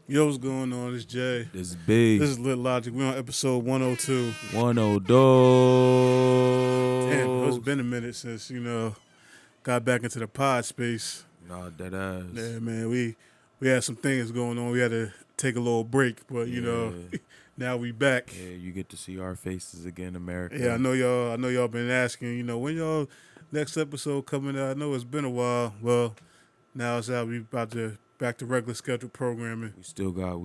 Yo, what's going on? It's Jay. This is big. This is Lit Logic. We're on episode 102. 102. Damn, it's been a minute since, got back into the pod space. Nah, dead ass. Yeah, man, we had some things going on. We had to take a little break, but, now we back. Yeah, you get to see our faces again, America. Yeah, I know y'all been asking, when y'all next episode coming out. I know it's been a while. Well, now it's out. We about to back to regular scheduled programming. We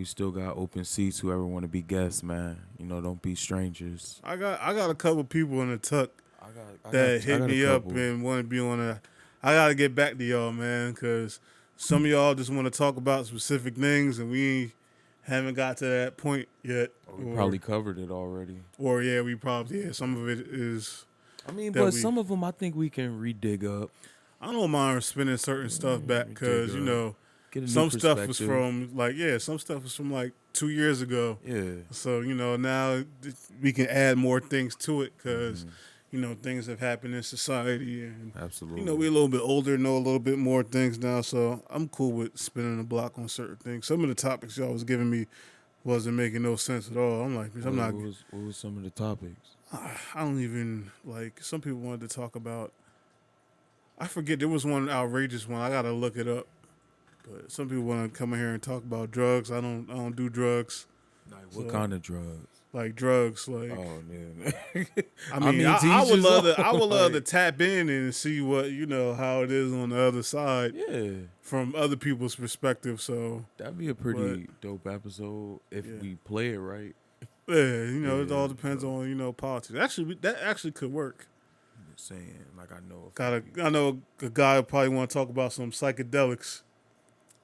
still got open seats. Whoever want to be guests, man. Don't be strangers. I got a couple people in the tuck I that hit got a me up couple. and want to be on a. I gotta get back to y'all, man, because some of y'all just want to talk about specific things, and we haven't got to that point yet. We probably covered it already. Or yeah, we probably Some of it is. I mean, that but we- some of them I think we can re-dig up. I don't mind spinning certain stuff back because dig up. Get a new some stuff was perspective. some stuff was from like 2 years ago. Yeah. So now we can add more things to it because things have happened in society and. Absolutely. We're a little bit older, know a little bit more things now, so I'm cool with spinning the block on certain things. Some of the topics y'all was giving me wasn't making no sense at all. I'm like, I'm not. What was some of the topics? I don't even like. Some people wanted to talk about. I forget there was one outrageous one. I gotta look it up. But some people want to come in here and talk about drugs. I don't do drugs. Like what kind of drugs? Like drugs, like. Oh man. I mean, I would love to tap in and see what how it is on the other side. Yeah. From other people's perspective, so That'd be a pretty dope episode if we play it right. yeah, it all depends on politics. Actually, that actually could work. I'm just saying, like I know a guy who probably want to talk about some psychedelics.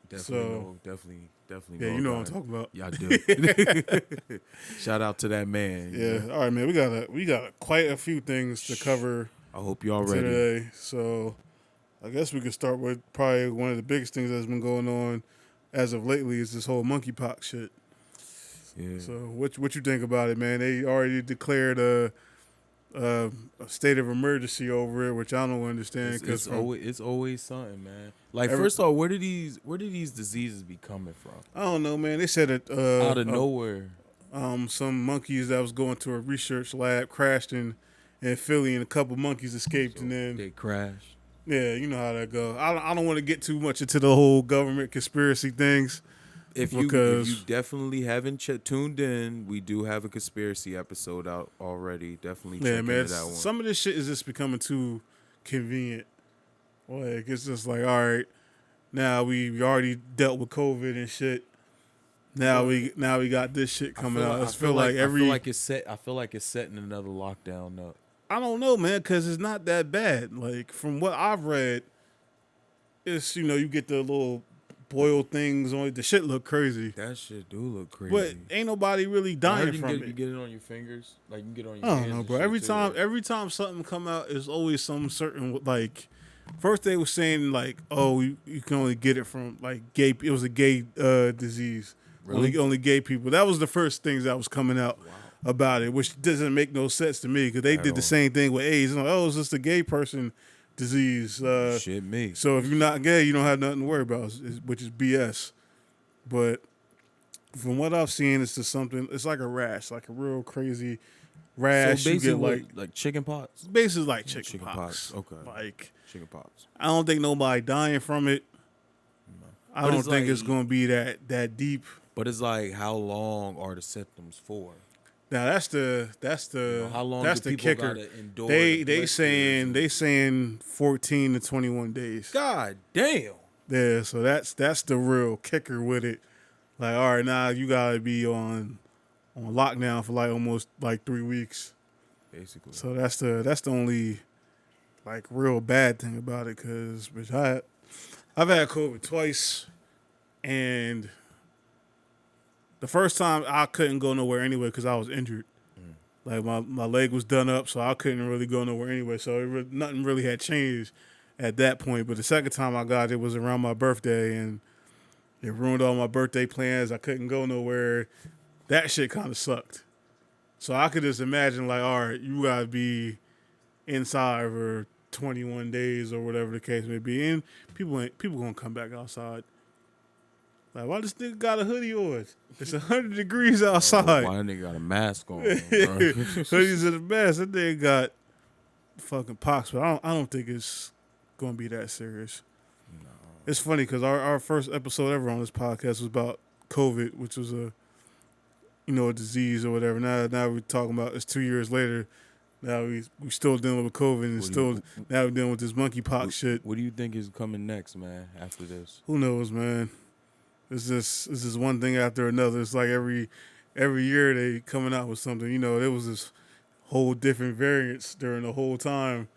Definitely. Yeah, you know what I'm talking about. Yeah, I do. Shout out to that man. Yeah, all right, man. We got quite a few things to cover. I hope y'all ready today. So, I guess we could start with probably one of the biggest things that's been going on as of lately is this whole monkeypox shit. Yeah. So, what you think about it, man? They already declared a state of emergency over it, which I don't understand. It's always something, man. Like first off, where did these diseases be coming from? I don't know, man. They said it Out of nowhere. Some monkeys that was going to a research lab crashed in Philly, and a couple monkeys escaped, and then they crashed. Yeah, you know how that goes. I don't want to get too much into the whole government conspiracy things. If you definitely haven't tuned in, we do have a conspiracy episode out already. Definitely check into that one. Some of this shit is just becoming too convenient. Like it's just like, all right, now we already dealt with COVID and shit. Now we got this shit coming out. I feel like it's set. I feel like it's setting another lockdown up. I don't know, man, because it's not that bad. Like from what I've read, it's you get the little boiled things on it. The shit look crazy. That shit do look crazy. But ain't nobody really dying from it. You get it on your fingers, like you can get it on your I hands. don't know, bro. Every time something come out, it's always some certain like. First they were saying like, oh, you can only get it from like gay. It was a gay disease. Really? Only gay people. That was the first things that was coming out about it, which doesn't make no sense to me because they did the same thing with AIDS. Like, oh, it's just a gay person disease. Shit, me. So if you're not gay, you don't have nothing to worry about, which is BS. But from what I've seen, it's just something. It's like a rash, like a real crazy rash. So basically, you get like chicken pox. Basically, like chicken pox. Okay. Like chicken pox. I don't think nobody dying from it. No. I don't think it's going to be that deep. But it's like, how long are the symptoms for? Now that's the how long that's do the people kicker. Gotta endure they saying 14 to 21 days. God damn. Yeah, so that's the real kicker with it. Like, all right, now you gotta be on lockdown for like almost like 3 weeks, basically. So that's the only like real bad thing about it, because I've had COVID twice, and the first time I couldn't go nowhere anyway because I was injured. Like my leg was done up, so I couldn't really go nowhere anyway. So nothing really had changed at that point. But the second time I got it was around my birthday, and it ruined all my birthday plans. I couldn't go nowhere. That shit kind of sucked. So I could just imagine, like, all right, you gotta be inside for 21 days or whatever the case may be, and people gonna come back outside. Like, why this nigga got a hoodie on? It's 100 degrees outside. Why that nigga got a mask on? Hoodies in the mask. That nigga got fucking pox, but I don't think it's gonna be that serious. No. It's funny because our first episode ever on this podcast was about COVID, which was a disease or whatever. Now we're talking about it's 2 years later. Now we still dealing with COVID and now we're dealing with this monkeypox shit. What do you think is coming next, man? After this, who knows, man? It's just one thing after another. It's like every year they coming out with something. There was this whole different variants during the whole time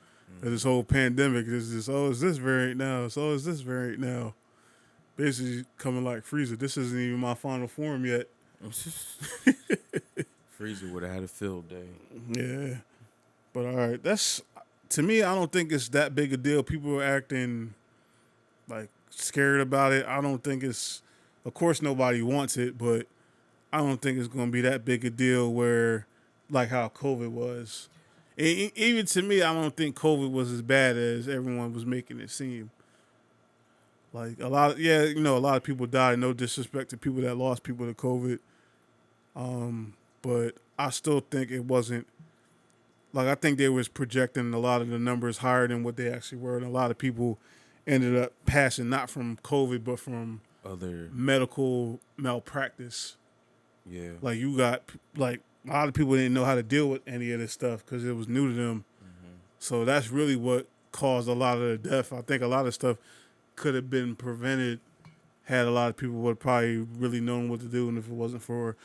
of this whole pandemic. It's just, is this variant now? Is this variant now? Basically coming like Freezer. This isn't even my final form yet. Freezer would have had a field day. Yeah. But all right, to me, I don't think it's that big a deal. People are acting like scared about it. I don't think it's, of course nobody wants it, but I don't think it's going to be that big a deal where, like how COVID was. Even to me, I don't think COVID was as bad as everyone was making it seem. Like a lot of people died. No disrespect to people that lost people to COVID. But I still think it wasn't, like, I think they was projecting a lot of the numbers higher than what they actually were. And a lot of people ended up passing, not from COVID, but from other medical malpractice. Yeah. Like, you got, like, a lot of people didn't know how to deal with any of this stuff because it was new to them. Mm-hmm. So that's really what caused a lot of the death. I think a lot of stuff could have been prevented had a lot of people would have probably really known what to do, and if it wasn't for,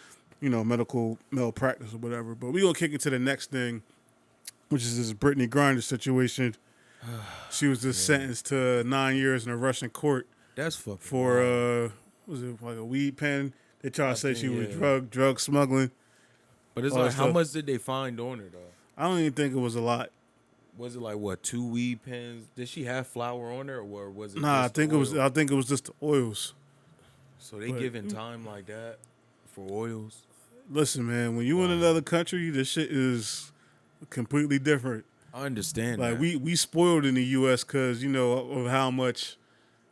medical malpractice or whatever. But we're going to kick it to the next thing, which is this Brittany Griner situation. She was just sentenced to 9 years in a Russian court. That's fucking for was it like a weed pen? They try to say she was drug smuggling. But it's like, how much did they find on her though? I don't even think it was a lot. Was it like what, 2 weed pens? Did she have flour on her, or was it? Nah, just I think it was just the oils. So they giving time like that for oils? Listen, man, when you in another country, this shit is completely different. I understand. Like we spoiled in the U.S. because of how much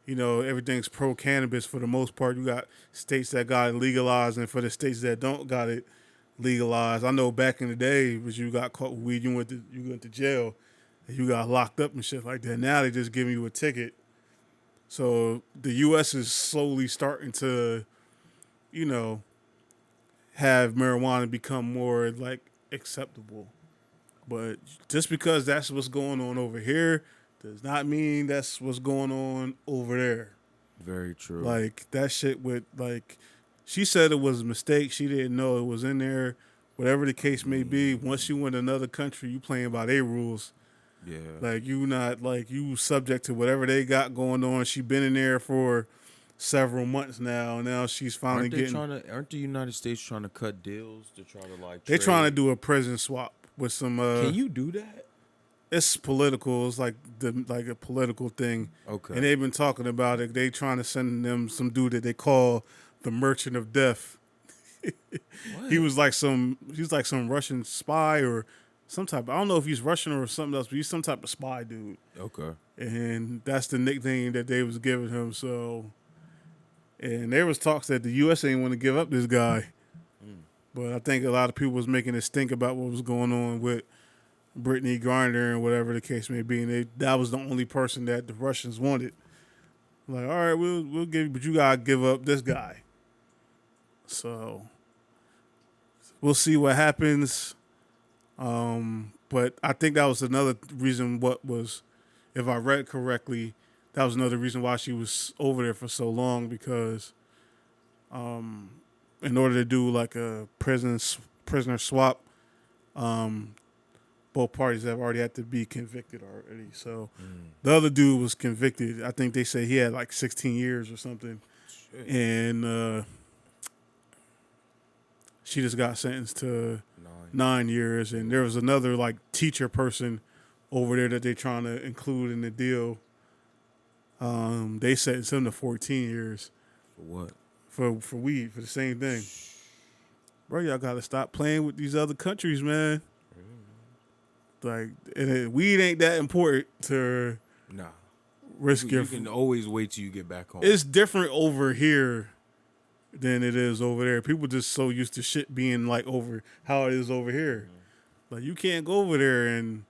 everything's pro cannabis for the most part. You got states that got it legalized, and for the states that don't got it legalized, I know back in the day, was you got caught with weed, you went to jail, and you got locked up and shit like that. Now they just giving you a ticket. So the U.S. is slowly starting to, have marijuana become more like acceptable. But just because that's what's going on over here does not mean that's what's going on over there. Very true. Like, that shit with, like, she said it was a mistake. She didn't know it was in there. Whatever the case may be, once you in another country, you playing by their rules. Yeah. Like, you not, like, you subject to whatever they got going on. She been in there for several months now, and now she's finally aren't the United States trying to cut deals to try to, like, they're trying to do a prison swap with some, Can you do that? It's political. It's like a political thing. Okay. And they've been talking about it. They trying to send them some dude that they call the Merchant of Death. He's like some Russian spy or some type. I don't know if he's Russian or something else, but he's some type of spy dude. Okay. And that's the nickname that they was giving him. So, and there was talks that the U.S. ain't want to give up this guy. But I think a lot of people was making us think about what was going on with Brittany Griner and whatever the case may be, and that was the only person that the Russians wanted. Like, all right, we'll give you, but you gotta give up this guy. So we'll see what happens. But I think that was another reason. If I read correctly, that was another reason why she was over there for so long, because in order to do like a prisoner swap, both parties have already had to be convicted already. So the other dude was convicted. I think they say he had like 16 years or something. Shit. And she just got sentenced to 9 years. And there was another like teacher person over there that they're trying to include in the deal. They sentenced him to 14 years. For what? For weed, for the same thing. Bro, y'all got to stop playing with these other countries, man. Like, weed ain't that important to risk your... You can always wait till you get back home. It's different over here than it is over there. People just so used to shit being like over how it is over here. Like you can't go over there and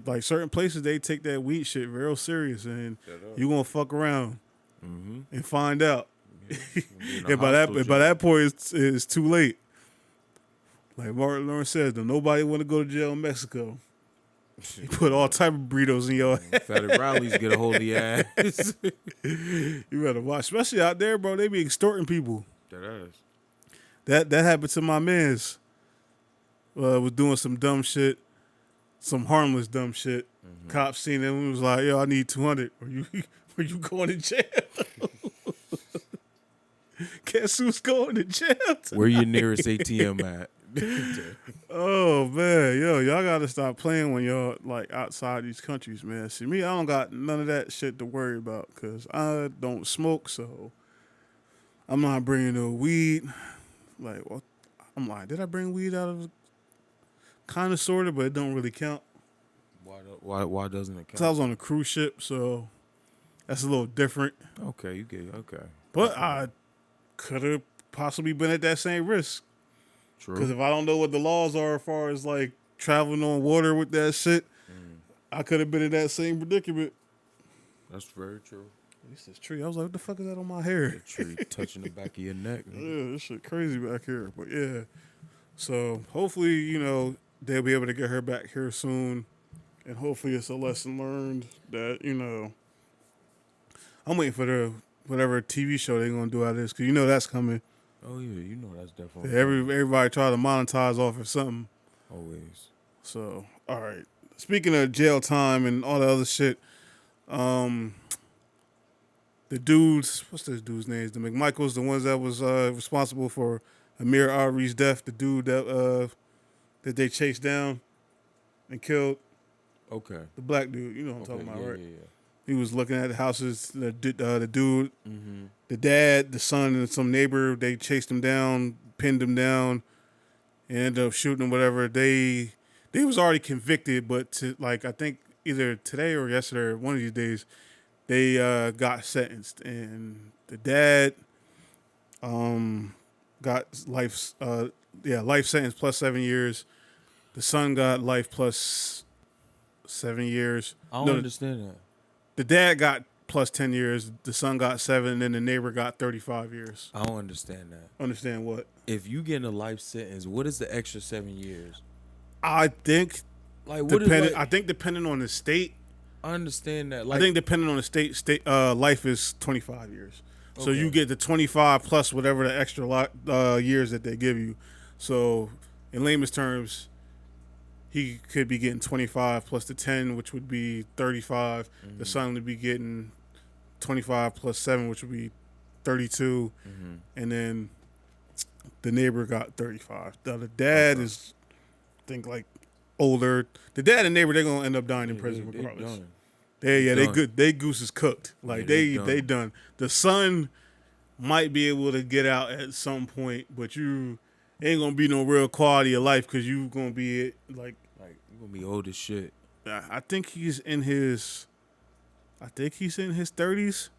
like certain places they take that weed shit real serious, and you gonna fuck around and find out. And by that point it's too late. Like Martin Lawrence says, nobody want to go to jail in Mexico. He put all type of burritos in your ass. Fatty Riley's get a hold of your ass. You better watch, especially out there, bro. They be extorting people. That ass. That happened to my man's. Was doing some dumb shit, some harmless dumb shit. Cops seen him and was like, "Yo, I need 200. Are you going to jail?" Guess who's going to jail? Where your nearest ATM at? Oh man, y'all gotta stop playing when y'all like outside these countries, man. See me, I don't got none of that shit to worry about because I don't smoke, so I'm not bringing no weed. Like, well, I'm like, did I bring weed out of? Kind of, sort of, but it don't really count. Why doesn't it count? Because I was on a cruise ship, so that's a little different. Okay, you get it. Okay. But I could have possibly been at that same risk. True. Because if I don't know what the laws are as far as like traveling on water with that shit, I could have been in that same predicament. That's very true. This is tree. I was like, what the fuck is that on my hair? The tree touching the back of your neck. Yeah, this shit crazy back here. But yeah. So hopefully, they'll be able to get her back here soon. And hopefully it's a lesson learned that, I'm waiting for whatever TV show they're going to do out of this. Because that's coming. Oh, yeah. That's definitely everybody try to monetize off of something. Always. So, all right. Speaking of jail time and all the other shit, the dudes, what's this dude's names? The McMichaels, the ones that was responsible for Amir Ari's death, the dude that they chased down and killed. Okay. The black dude, you know what I'm talking about, right? Yeah. He was looking at the houses. The dude, the dad, the son, and some neighbor. They chased him down, pinned him down, and ended up shooting him. Whatever. They was already convicted, but I think either today or yesterday, or one of these days, they got sentenced. And the dad got life sentence plus 7 years. The son got life plus 7 years. I don't understand that. The dad got plus 10 years. The son got 7, and then the neighbor got 35 years. I don't understand that. Understand what? If you get a life sentence, what is the extra 7 years? I think I think depending on the state. I understand that. I think depending on the state life is 25 years. So you get the 25 plus whatever the extra years that they give you. So in layman's terms, he could be getting 25 plus the 10, which would be 35. The son would be getting 25 plus 7, which would be 32. And then the neighbor got 35. The dad is, I think, like older. The dad and neighbor, they're going to end up dying in prison regardless. They good. They goose is cooked. Like they done. The son might be able to get out at some point, but you ain't gonna be no real quality of life because you gonna be like you gonna be old as shit. I think he's in his 30s,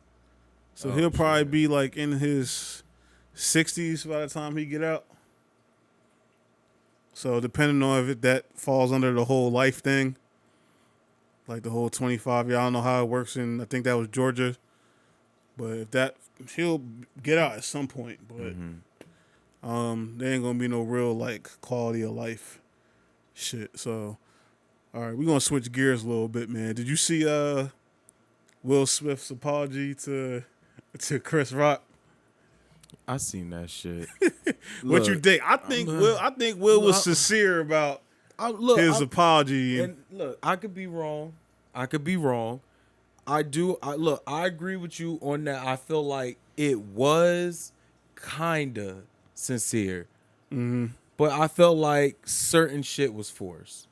so he'll probably be like in his 60s by the time he get out. So depending on if that falls under the whole life thing. Like the whole 25 year, I don't know how it works I think that was Georgia. But if he'll get out at some point. But there ain't gonna be no real like quality of life shit. So, all right, we're gonna switch gears a little bit, man. Did you see Will Smith's apology to Chris Rock? I seen that shit. What you think? I think Will was sincere about his apology. And look, I could be wrong. I agree with you on that. I feel like it was kinda sincere. But I felt like certain shit was forced.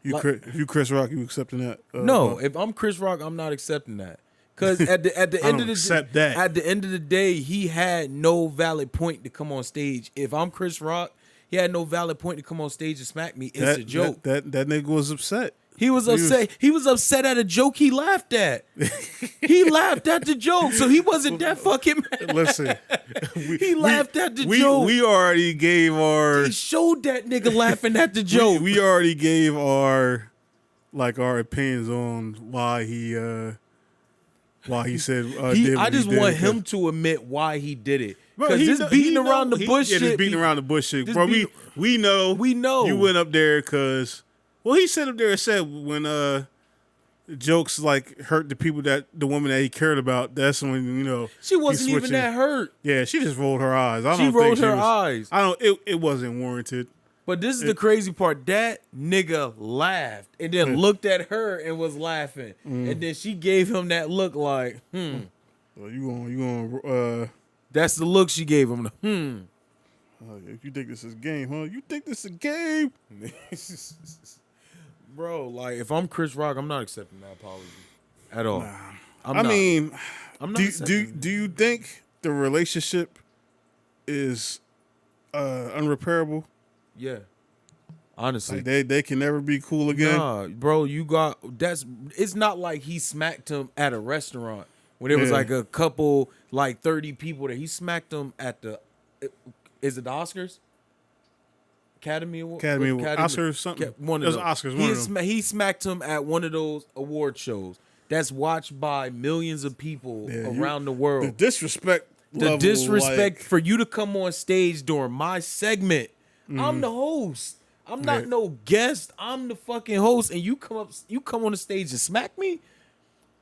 If you Chris Rock, you accepting that? No, if I'm Chris Rock, I'm not accepting that. Because at the end of the day, he had no valid point to come on stage. If I'm Chris Rock, he had no valid point to come on stage and smack me. It's a joke. That nigga was upset. He was upset. He was upset at a joke he laughed at. He laughed at the joke, so he wasn't that fucking mad. Listen, He laughed at the joke. We already gave our. He showed that nigga laughing at the joke. We already gave our opinions on why he said. I just want him to admit why he did it. Bro, Because this beating around the bush just shit. beating around the bush shit, This bro. beat- We know. We know. You went up there because. Well, he said up there and said when jokes like hurt the woman that he cared about. That's when She wasn't he's even switching. that hurt. Yeah, she just rolled her eyes. She rolled her eyes. I don't. It wasn't warranted. But this is the crazy part. That nigga laughed and then looked at her and was laughing. And then she gave him that look like, Well, you gonna That's the look she gave him. if you think this is a game, huh? You think this is a game? Bro, like, if I'm Chris Rock, I'm not accepting that apology at all. I'm I not. mean, I'm not do accepting do you think the relationship is unrepairable? Yeah. Honestly. Like they can never be cool again. Nah, bro, it's not like he smacked him at a restaurant when there was Yeah. like a couple, like 30 people there. He smacked him at is it the Oscars? Academy Oscars something. One of It was those. Oscars. One of them. He smacked him at one of those award shows that's watched by millions of people around the world. The disrespect. The level, disrespect like, for you to come on stage during my segment. I'm the host. I'm not no guest. I'm the fucking host, and you come on the stage and smack me,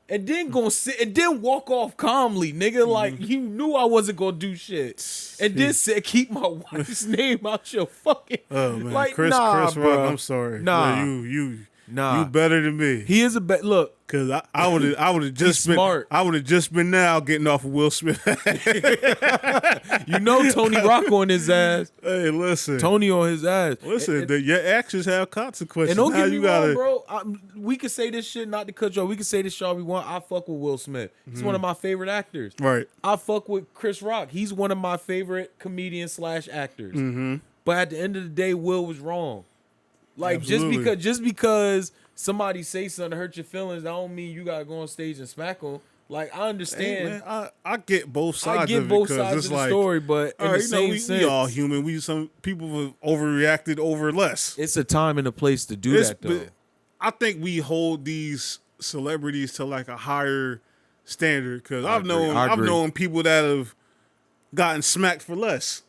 and then go sit and then walk off calmly, nigga. Like you knew I wasn't gonna do shit, and then said keep my wife's name out your fucking. Oh man, like, Chris Rock, I'm sorry. Nah. Like, you better than me. He is a look. Cause I would have just been smart. I would have just been now getting off of Will Smith. You know Tony Rock on his ass. Hey, listen, Tony on his ass. listen. Your actions have consequences. And don't Now get me you gotta, wrong, bro. We could say this shit not to cut you off. We could say this shit all we want. I fuck with Will Smith. He's one of my favorite actors. Right. I fuck with Chris Rock. He's one of my favorite comedians / actors. But at the end of the day, Will was wrong. Like Absolutely. just because somebody say something to hurt your feelings, that don't mean you gotta go on stage and smack them. Like I understand. Hey, man, I get both sides. I get of both it, sides it's of the like, story, but in all the right, same we sense, all human. Some people have overreacted over less. it's a time and a place to do that though. But I think we hold these celebrities to like a higher standard because I've agree. known people that have gotten smacked for less.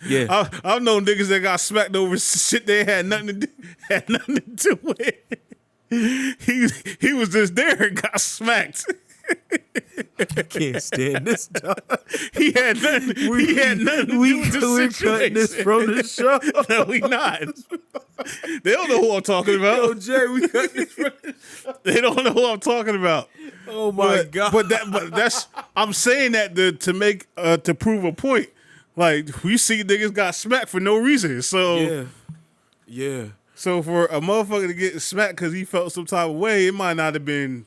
Yeah. I've known niggas that got smacked over shit they had nothing to do with. He was just there and got smacked. I can't stand this dog. He had nothing. He had nothing to do with the We're situation. cutting this from the show. No, we not. They don't know who I'm talking about. Yo, Jay, we cut this from the show. They don't know who I'm talking about. Oh my god. But that's I'm saying that to make to prove a point. Like we see niggas got smacked for no reason. So Yeah. so for a motherfucker to get smacked because he felt some type of way, it might not have been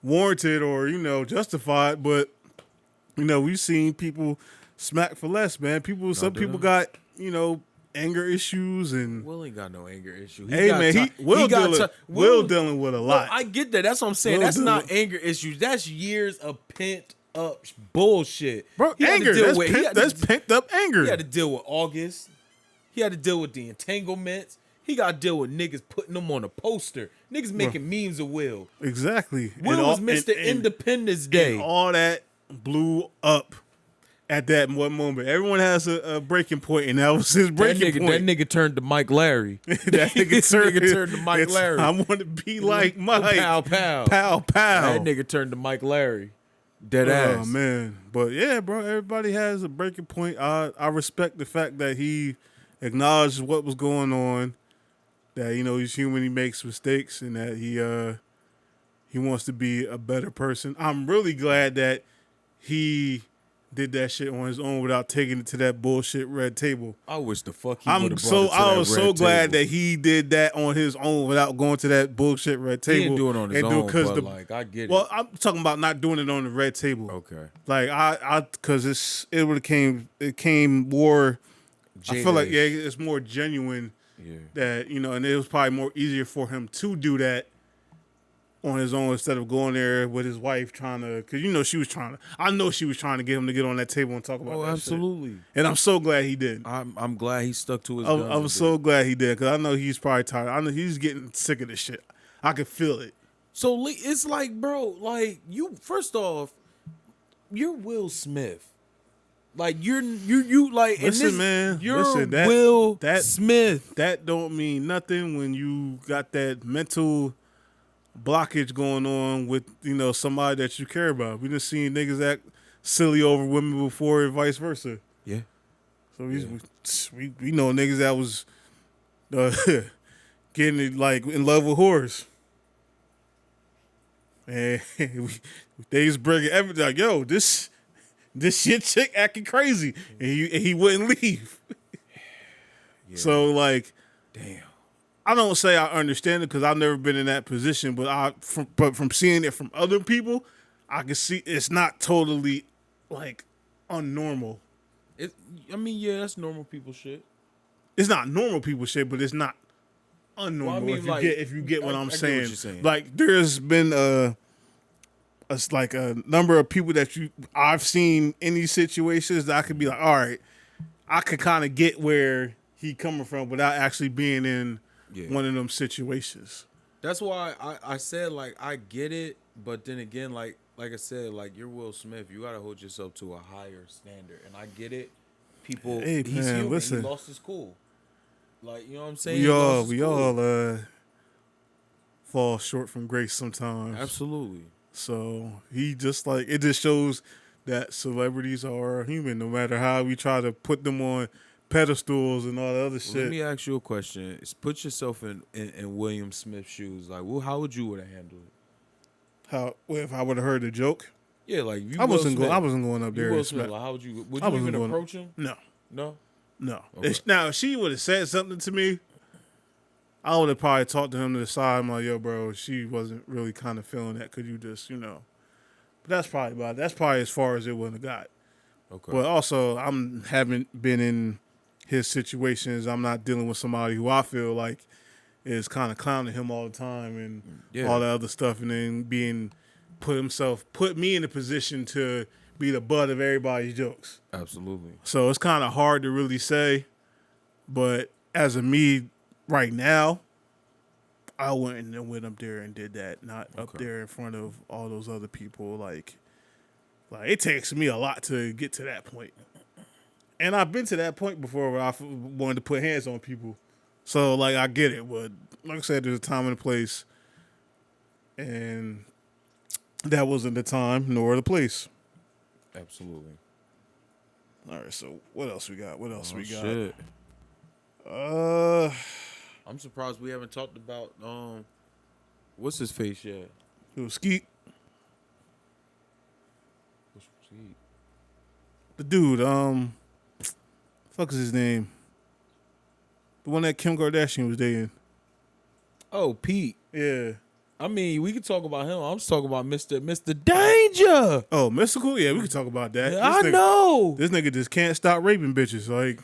warranted or justified. But we've seen people smack for less, man. Some people got anger issues and. Will ain't got no anger issue. Hey man, Will dealing with a lot. I get that. That's what I'm saying. That's not anger issues. That's years of pent up bullshit. Bro, He had to anger. deal That's, with- he pent, had to- that's pent up anger. He had to deal with August. He had to deal with the entanglements. He got to deal with niggas putting them on a poster. Niggas making memes of Will. Exactly. Will was Mr. Independence Day. And all that blew up at that one moment. Everyone has a breaking point, and that was his breaking point. That nigga turned to Mike Larry. That nigga turned to Mike Larry. I want to be like Mike. Pow, pow. Pow, pow. That nigga turned to Mike Larry. Dead ass. Oh man, but yeah, bro. Everybody has a breaking point. I respect the fact that he acknowledged what was going on. That he's human, he makes mistakes, and that he wants to be a better person. I'm really glad that he did that shit on his own without taking it to that bullshit red table. I wish the fuck he I would've brought it to I that was red so glad table. that he did that on his own without going to that bullshit red table. He didn't do it on his and own, because but like I get well, it. I'm talking about not doing it on the red table. Okay. Like because it would have came more. I feel like Jada-ish. it's more genuine Yeah. that, you know, and it was probably more easier for him to do that on his own instead of going there with his wife trying to, because, you know, I know she was trying to get him to get on that table and talk about Oh, that absolutely. shit. And I'm so glad he did. I'm glad he stuck to his guns. I'm so glad he did, because I know he's probably tired. I know he's getting sick of this shit. I can feel it. So it's like, bro, like you. First off, you're Will Smith. Like you like. Listen, and this, man. You're Listen, Will that Smith. That don't mean nothing when you got that mental blockage going on with, you know, somebody that you care about. We done seen niggas act silly over women before and vice versa. Yeah. So we know niggas that was getting like in love with whores. And they just bring everything like, yo, this shit chick acting crazy, and he wouldn't leave. Yeah. So like, Damn. I don't say I understand it because I've never been in that position, but from seeing it from other people, I can see it's not totally like unnormal. I mean, yeah, that's normal people shit. It's not normal people shit, but it's not unnormal. Well, I mean, if you get what I'm I get saying. what you're saying. Like there's been a number of people that I've seen in these situations that I could be like, all right, I could kind of get where he coming from without actually being in one of them situations. That's why I said, like, I get it, but then again, like I said, like, you're Will Smith. You gotta hold yourself to a higher standard, and I get it. People, Hey, he's man, human. listen. He lost his cool. Like, you know what I'm saying? We all fall short from grace sometimes. Absolutely. So he just like, it just shows that celebrities are human, no matter how we try to put them on pedestals and all the other shit. Let me ask you a question. Put yourself in William Smith's shoes. Like, well, how would you would have handled it? If I would have heard the joke? Yeah, like I wasn't going up there. Will and Smith, smack- like, how would you? Would I you wasn't even going- approach him? No. No. Okay. Okay. Now, if she would have said something to me, I would have probably talked to him to the side. I'm like, yo, bro, she wasn't really kind of feeling that. Could you just, you know? But that's probably as far as it would have got. Okay. But also, haven't been in his situations. I'm not dealing with somebody who I feel like is kind of clowning him all the time and all that other stuff, and then put me in a position to be the butt of everybody's jokes. Absolutely. So it's kind of hard to really say, but as of me right now, I went up there and did that, not up there in front of all those other people. Like it takes me a lot to get to that point. And I've been to that point before where I wanted to put hands on people. So, like, I get it. But like I said, there's a time and a place. And that wasn't the time nor the place. Absolutely. All right, so what else we got? Shit. I'm surprised we haven't talked about what's his face yet. It was Skeet. The dude, fuck is his name? The one that Kim Kardashian was dating. Oh, Pete. Yeah. I mean, we could talk about him. I'm just talking about Mr. Danger. Oh, Mystical? Yeah, we could talk about that. I know. This nigga just can't stop raping bitches. Like,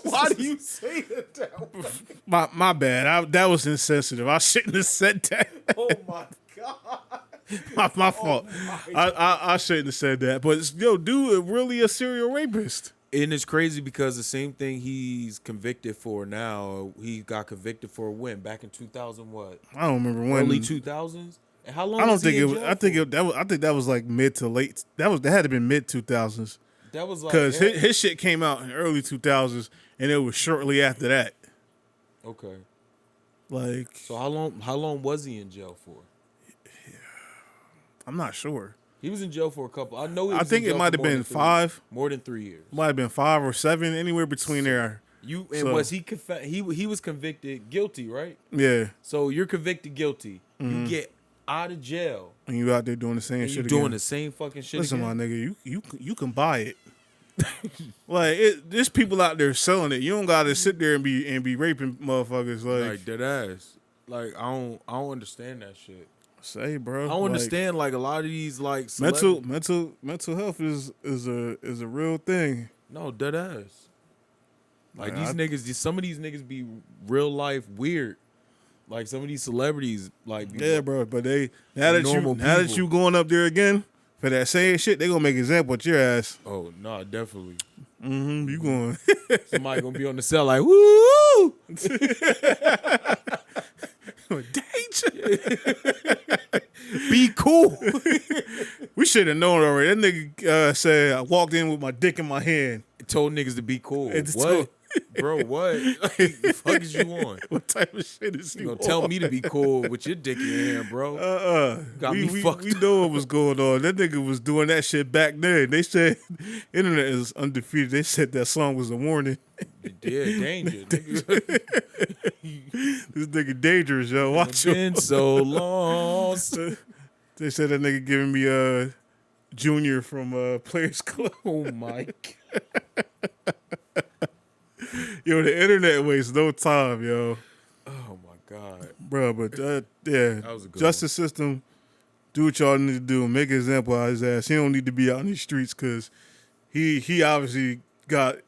why do you say it that way? My bad. That was insensitive. I shouldn't have said that. Oh my God. my fault. I shouldn't have said that. But yo, dude, really a serial rapist. And it's crazy because the same thing he's convicted for now, he got convicted for when? Back in 2000 what? I don't remember when. Early 2000s? And how long I don't was think he it in was. jail I think for? I think that was like mid to late. That had to been mid 2000s. That was like Because his shit came out in early 2000s, and it was shortly after that. Okay. Like, So how long was he in jail for? I'm not sure. He was in jail for a couple. I know. He was I think in jail it might for have more been than 5. more than 3 years. Might have been 5 or 7, anywhere between there. Was he he was convicted guilty, right? Yeah. So you're convicted guilty. You get out of jail. And you out there doing the same And shit you're again. doing the same fucking shit Listen, again. my nigga, you can buy it. Like, there's people out there selling it. You don't gotta sit there and be raping motherfuckers. Like dead ass. Like I don't understand that shit. Say, bro. I don't understand like a lot of these like mental health is a real thing. No, dead ass. Like Like, some of these niggas be real life weird. Like some of these celebrities, like be Yeah, bro. But now that normal people. you going up there again for that same shit, they gonna make an example of your ass. Oh no, definitely. You going? Somebody gonna be on the cell like, woo! Danger. Be cool. We should have known already. That nigga said I walked in with my dick in my hand. Told niggas to be cool. It's What? Bro, what? Like, the fuck is you on? What type of shit is You you gonna on? tell me to be cool with your dick in your hand, bro? Got me fucked We know what was going on. That nigga was doing that shit back then. They said internet is undefeated. They said that song was a warning. Yeah, danger. Nigga. This nigga dangerous, yo. Watch him. Been so lost. They said that nigga giving me Junior from Players Club. Oh my god. Yo, the internet wastes no time, yo. Oh my god. Bro, but yeah, That was a good justice system, do what y'all need to do. Make an example out of his ass. He don't need to be out in these streets because he obviously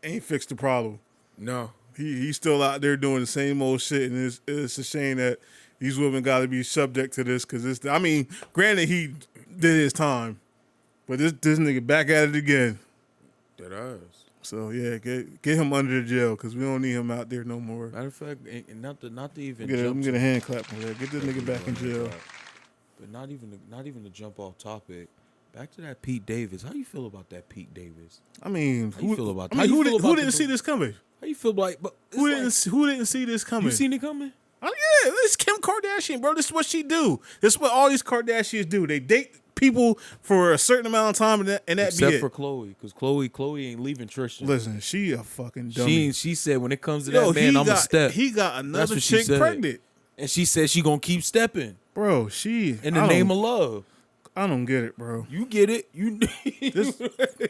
ain't fixed the problem. No. He's still out there doing the same old shit, and it's a shame that these women got to be subject to this because I mean, granted he did his time, but this nigga back at it again. That ass. So yeah, get him under the jail because we don't need him out there no more. Matter of fact, and not to even Let me jump get a hand clap on that. Get this nigga back in jail. But not even to jump off topic. Back to that Pete Davis. How you feel about that Pete Davis? I mean, How you feel about that? I mean, How you feel who about didn't the- see this coming? How you feel like? But it's Who like, didn't see this coming? you seen it coming? Oh yeah, this is Kim Kardashian, bro. This is what she do. This is what all these Kardashians do. They date people for a certain amount of time, and that be Except it. for Chloe, because Chloe ain't leaving Tristan. Listen, she a fucking dummy. She said when it comes to Yo, that man, I'm a got, step. He got another what she chick said. pregnant, And she said she gonna keep stepping bro. She in the name of love. I don't get it, bro. You get it. You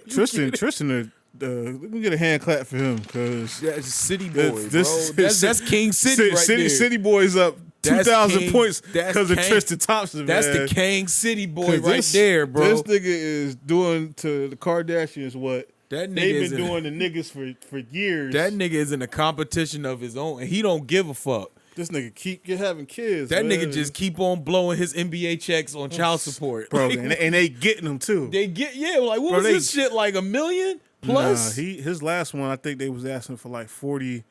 Tristan. Let me get a hand clap for him because That's City Boy, this bro. is- That's King City right there. City Boys up That's 2,000 King- points that's because of King- Tristan Thompson. That's man. the King City Boy 'Cause right there, bro. This nigga is doing to the Kardashians what That nigga they've is been in- doing to niggas for years. That nigga is in a competition of his own, and he don't give a fuck. This nigga keep having kids. That man. nigga just keep on blowing his NBA checks on child support, bro, Like, and they getting them too. they get like what Bro, was they- this shit like $1 million plus? Nah, his last one I think they was asking for like 40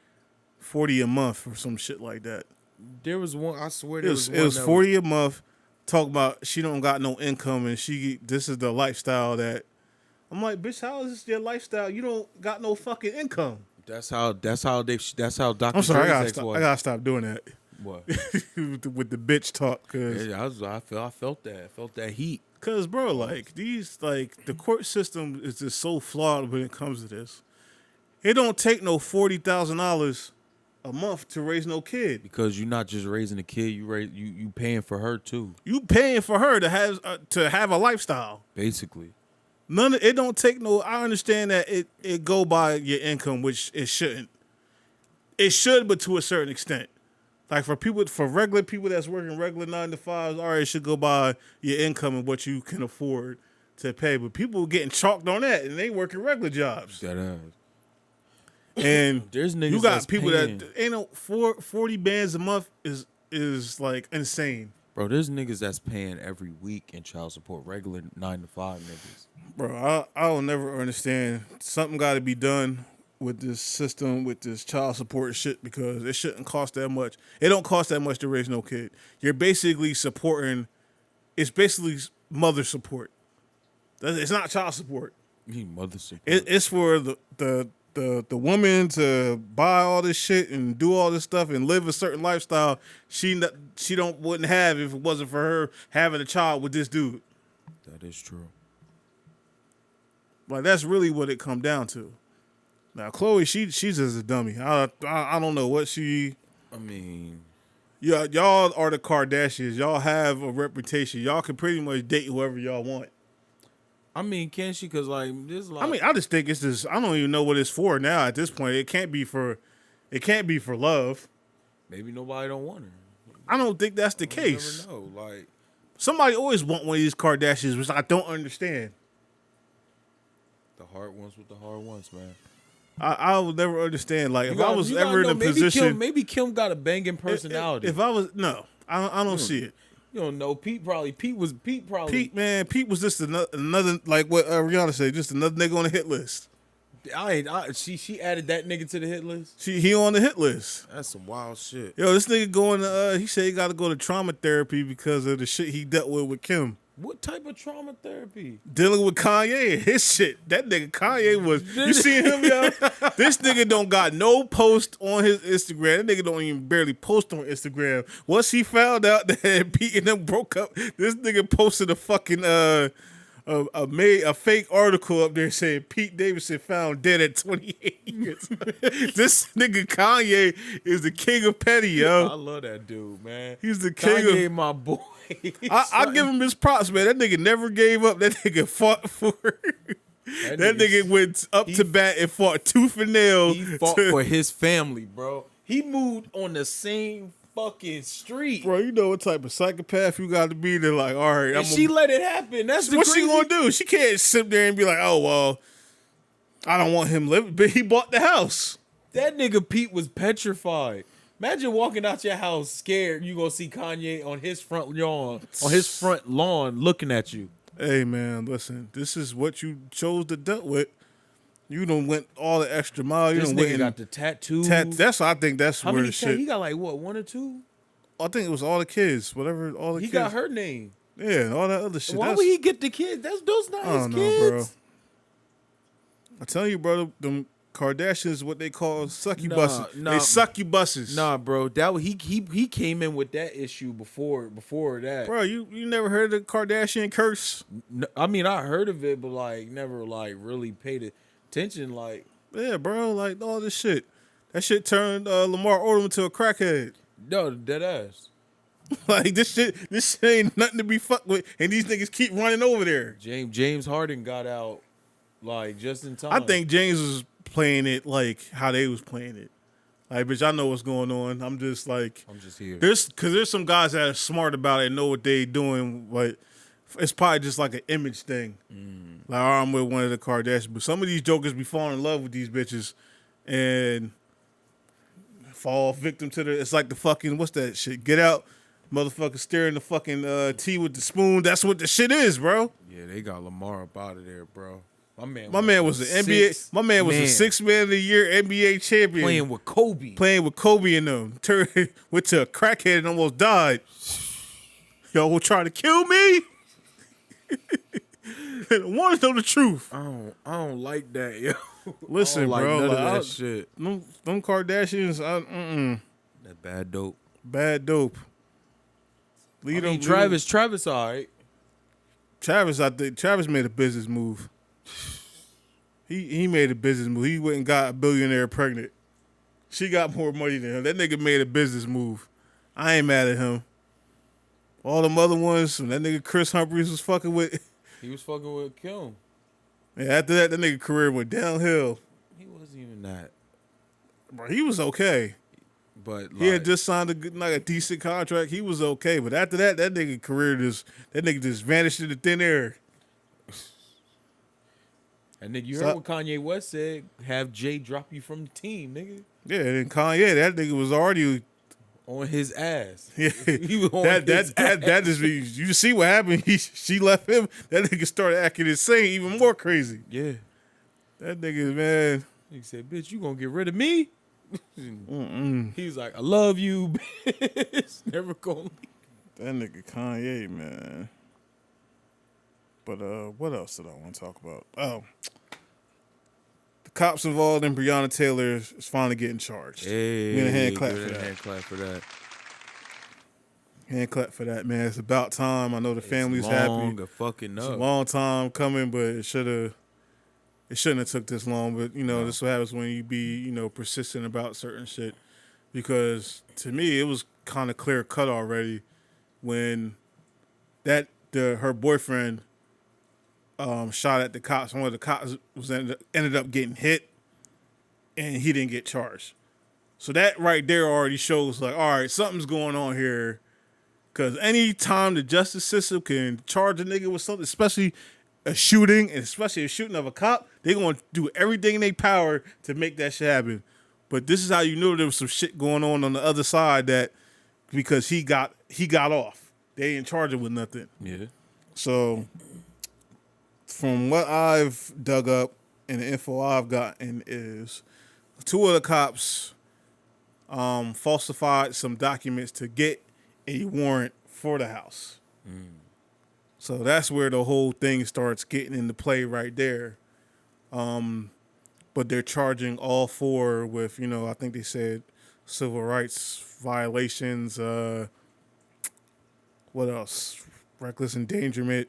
a month or some shit like that. There was one. I swear It there was was one. that 40 a month. Talk about she don't got no income and this is the lifestyle that I'm like, bitch, how is this your lifestyle? You don't got no fucking income. That's how Dr. I'm sorry, Dre's ex I was. gotta stop doing that What? with the bitch talk, cause Yeah, I felt that. I felt that heat. Cause bro, like the court system is just so flawed when it comes to this. It don't take no $40,000 a month to raise no kid. Because you're not just raising a kid, you paying for her too, You paying for her to have a lifestyle. basically. It don't take no. I understand that it go by your income, which it shouldn't. It should, but to a certain extent. Like for regular people that's working regular 9 to 5s, all right, it should go by your income and what you can afford to pay. But people getting chalked on that and they working regular jobs. That ass. And There's niggas you got that's people paying. that ain't no 40 bands a month is like insane. Bro, there's niggas that's paying every week in child support, regular 9 to 5 niggas. Bro, I will never understand. Something got to be done with this system, with this child support shit, because it shouldn't cost that much. It don't cost that much to raise no kid. You're basically supporting. It's basically mother support. It's not child support. You need mother support. It's for the woman to buy all this shit and do all this stuff and live a certain lifestyle she wouldn't have if it wasn't for her having a child with this dude. That is true. Like that's really what it come down to. Now Chloe, she's just a dummy. I don't know what she. I mean, Yeah, y'all are the Kardashians. Y'all have a reputation. Y'all can pretty much date whoever y'all want. can she? Because like this. Like, I mean, I just think it's just. I don't even know what it's for now. At this point, it can't be for love. maybe nobody don't want her. I don't think that's the You case. never know. Like, Somebody always want one of these Kardashians, which I don't understand. the hard ones with the hard ones, man. I would never understand. Like, if I was You gotta ever in know, a position, maybe Kim got a banging personality. if I was no, I don't see it. You don't know. Pete probably. Pete Pete was just another like what Rihanna said, just another nigga on the hit list. She added that nigga to the hit list. He on the hit list. That's some wild shit. Yo, this nigga going to he said he got to go to trauma therapy because of the shit he dealt with Kim. What type of trauma therapy? Dealing with Kanye and his shit. That nigga Kanye was. You seen him, yo? This nigga don't got no post on his Instagram. That nigga don't even barely post on Instagram. Once he found out that Pete and them broke up, this nigga posted a fucking a fake article up there saying Pete Davidson found dead at 28 years. This nigga Kanye is the king of petty, yo. I love that dude, man. He's the king Kanye, of my boy. I give him his props, man. That nigga never gave up. That nigga fought for it. That nigga went up to bat and fought tooth and nail. He fought for his family, bro. He moved on the same fucking street. Bro, you know what type of psychopath you got to be to like, all right. And she let it happen. That's the what crazy. she gonna do? She can't sit there and be like, oh, well, I don't want him living. But he bought the house. That nigga Pete was petrified. Imagine walking out your house scared you gonna see Kanye on his front lawn looking at you. Hey, man, listen. This is what you chose to deal with. You done went all the extra mile. You This done nigga went got the tattoo. That's I think that's How where many the shit. He got like what, 1 or 2? I think it was all the kids. Whatever, all the He kids. got her name. Yeah, and all that other shit. Why would he get the kids? Those not I his don't know, kids. bro. I tell you, bro, them Kardashians, what they call succubuses. Nah. They succubuses. Nah, bro. That he came in with that issue before that. Bro, you never heard of the Kardashian curse? I mean, I heard of it, but like never like really paid attention. Like, Yeah, bro, like all this shit. That shit turned Lamar Odom into a crackhead. no, dead ass. Like this shit ain't nothing to be fucked with, and these niggas keep running over there. James Harden got out like just in time. I think James was playing it like how they was playing it. Like, bitch, I know what's going on. I'm just like, I'm just here. there's some guys that are smart about it and know what they doing, but it's probably just like an image thing. Like, oh, I'm with one of the Kardashians, but some of these jokers be falling in love with these bitches and fall victim to it's like the fucking, what's that shit? Get Out, motherfucker stirring the fucking tea with the spoon. That's what the shit is, bro. Yeah, they got Lamar up out of there, bro. My man was an NBA. My man was a 6 man of the year NBA champion. playing with Kobe. Playing with Kobe and them. Went to a crackhead and almost died. Y'all will try to kill me? I want to know the truth. I don't like that, yo. Listen, like bro. none Like, of that shit. Them Kardashians, That bad dope. bad dope. Lead I mean, them, Travis, all right. Travis, I think Travis made a business move. He made a business move. He went and got a billionaire pregnant. She got more money than him. That nigga made a business move. I ain't mad at him. All them other ones, when that nigga Chris Humphries was fucking with. He was fucking with Kim. And after that nigga career went downhill. He wasn't even that. Bro, he was okay. But He had just signed a decent contract. He was okay. But after that nigga career that nigga just vanished into thin air. And nigga, you heard what Kanye West said? Have Jay drop you from the team, nigga. Yeah, and Kanye, that nigga was already on his ass. Yeah, He was on that is you see what happened. She left him. That nigga started acting insane, even more crazy. Yeah. That nigga, man. He said, "Bitch, you gonna get rid of me?" He's like, "I love you, bitch. Never gonna leave." That nigga Kanye, man. But what else did I want to talk about? Oh, the cops involved in Breonna Taylor is finally getting charged. Hey, we in a hand clap for that. Hand clap for that. Hand clap for that, man. It's about time. I know the family's happy. Fucking It's a long time coming, but it shouldn't have took this long. But this is what happens when you be persistent about certain shit. Because to me, it was kind of clear cut already when her boyfriend shot at the cops. One of the cops ended up getting hit, and he didn't get charged. So that right there already shows like, all right, something's going on here. Because any time the justice system can charge a nigga with something, especially a shooting, and especially a shooting of a cop, they're going to do everything in their power to make that shit happen. But this is how you know there was some shit going on the other side, that because he got off. They ain't charged him with nothing. Yeah. So from what I've dug up and the info I've gotten is 2 of the cops falsified some documents to get a warrant for the house. So that's where the whole thing starts getting into play right there. But they're charging all 4 with, I think they said civil rights violations. What else? Reckless endangerment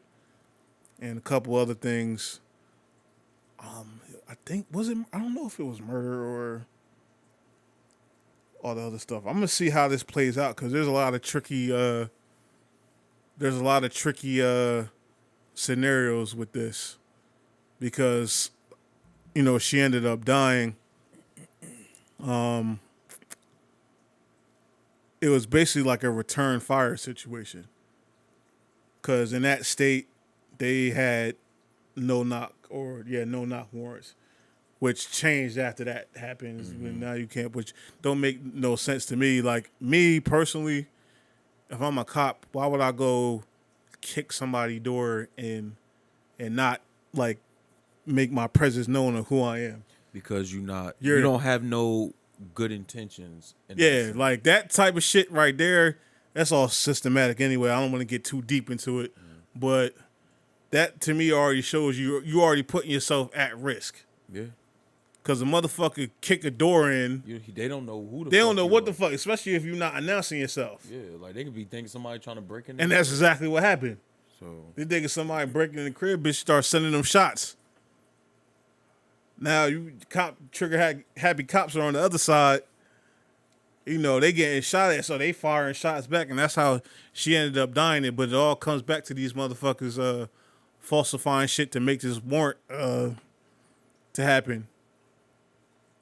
and a couple other things. I think, I don't know if it was murder or all the other stuff. I'm gonna see how this plays out, because there's a lot of tricky scenarios with this, because she ended up dying. It was basically like a return fire situation, because in that state they had no knock warrants, which changed after that happens. When now you can't, which don't make no sense to me. Like, me personally, if I'm a cop, why would I go kick somebody's door and not like make my presence known of who I am? Because you don't have no good intentions. Yeah, like that type of shit right there, that's all systematic anyway. I don't want to get too deep into it, but that to me already shows you already putting yourself at risk. Yeah. Because a motherfucker kick a door in. They don't know who the They fuck don't know you what are. the fuck, especially if you're not announcing yourself. Yeah, like they could be thinking somebody trying to break in. And that's exactly what happened. So They thinking somebody breaking in the crib, bitch, start sending them shots. Now trigger happy cops are on the other side. They getting shot at, so they firing shots back, and that's how she ended up dying. But it all comes back to these motherfuckers falsifying shit to make this warrant to happen.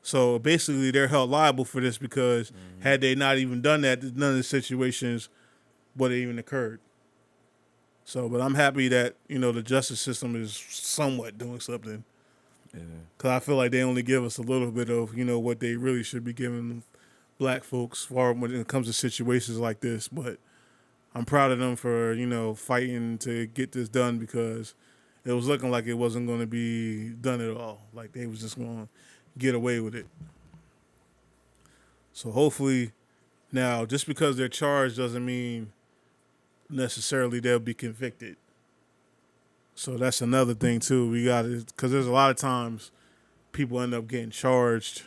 So basically, they're held liable for this, because had they not even done that, none of the situations would have even occurred. So, but I'm happy that the justice system is somewhat doing something. yeah. Because I feel like they only give us a little bit of what they really should be giving black folks when it comes to situations like this. But I'm proud of them for fighting to get this done, because it was looking like it wasn't going to be done at all. Like they was just going to get away with it. So hopefully now, just because they're charged doesn't mean necessarily they'll be convicted. So that's another thing too. We got it, because there's a lot of times people end up getting charged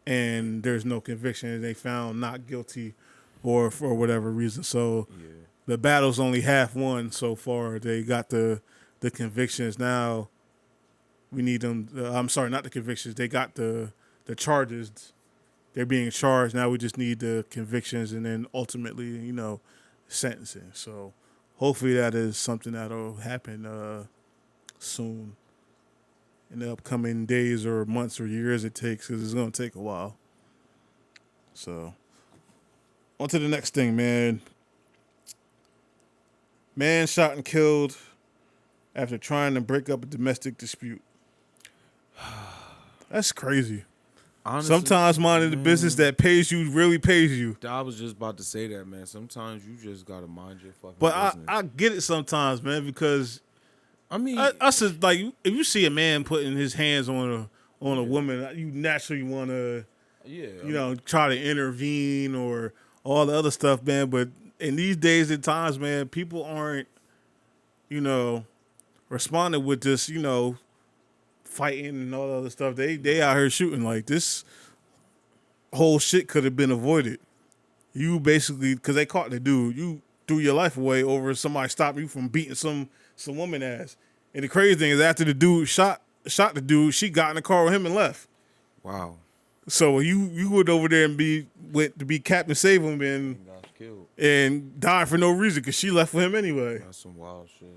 and there's no conviction, and they found not guilty or for whatever reason. So the battle's only half won so far. They got the convictions. Now we need them. I'm sorry, not the convictions. They got the charges. They're being charged. Now we just need the convictions, and then ultimately, sentencing. So hopefully that is something that'll happen soon, in the upcoming days or months or years it takes, because it's going to take a while. So on to the next thing, man. Man shot and killed after trying to break up a domestic dispute. That's crazy. Honestly, Sometimes minding the business that pays you really pays you. I was just about to say that, man. Sometimes you just gotta mind your fucking But business. I get it sometimes, man, because I mean, us as, like, if you see a man putting his hands on a woman, you naturally want to, try to intervene or all the other stuff, man. But in these days and times, man, people aren't, responding with just, fighting and all the other stuff. They out here shooting. Like, this whole shit could have been avoided. You basically, because they caught the dude, you threw your life away over somebody stopping you from beating some woman ass. And the crazy thing is, after the dude shot the dude, she got in the car with him and left. wow. So you went over there and went to be Captain Save him Got killed. and died for no reason, because she left with him anyway. That's some wild shit.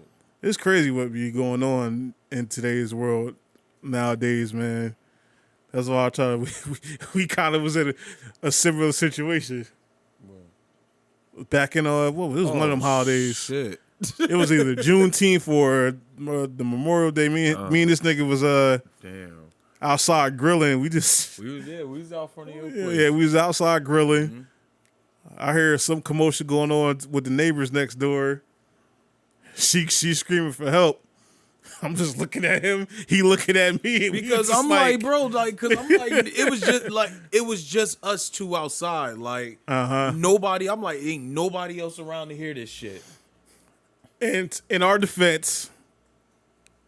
It's crazy what be going on in today's world nowadays, man. That's why I try to. We kind of was in a similar situation back in it was one of them holidays. Shit. It was either Juneteenth or the Memorial Day. Me and this nigga was Damn. outside grilling. We was out front of your place. yeah, we was outside grilling. I hear some commotion going on with the neighbors next door. She's screaming for help. I'm just looking at him. He looking at me. Because I'm like, bro, like, cause I'm like, it was just us two outside. Like, nobody. I'm like, ain't nobody else around to hear this shit. And in our defense,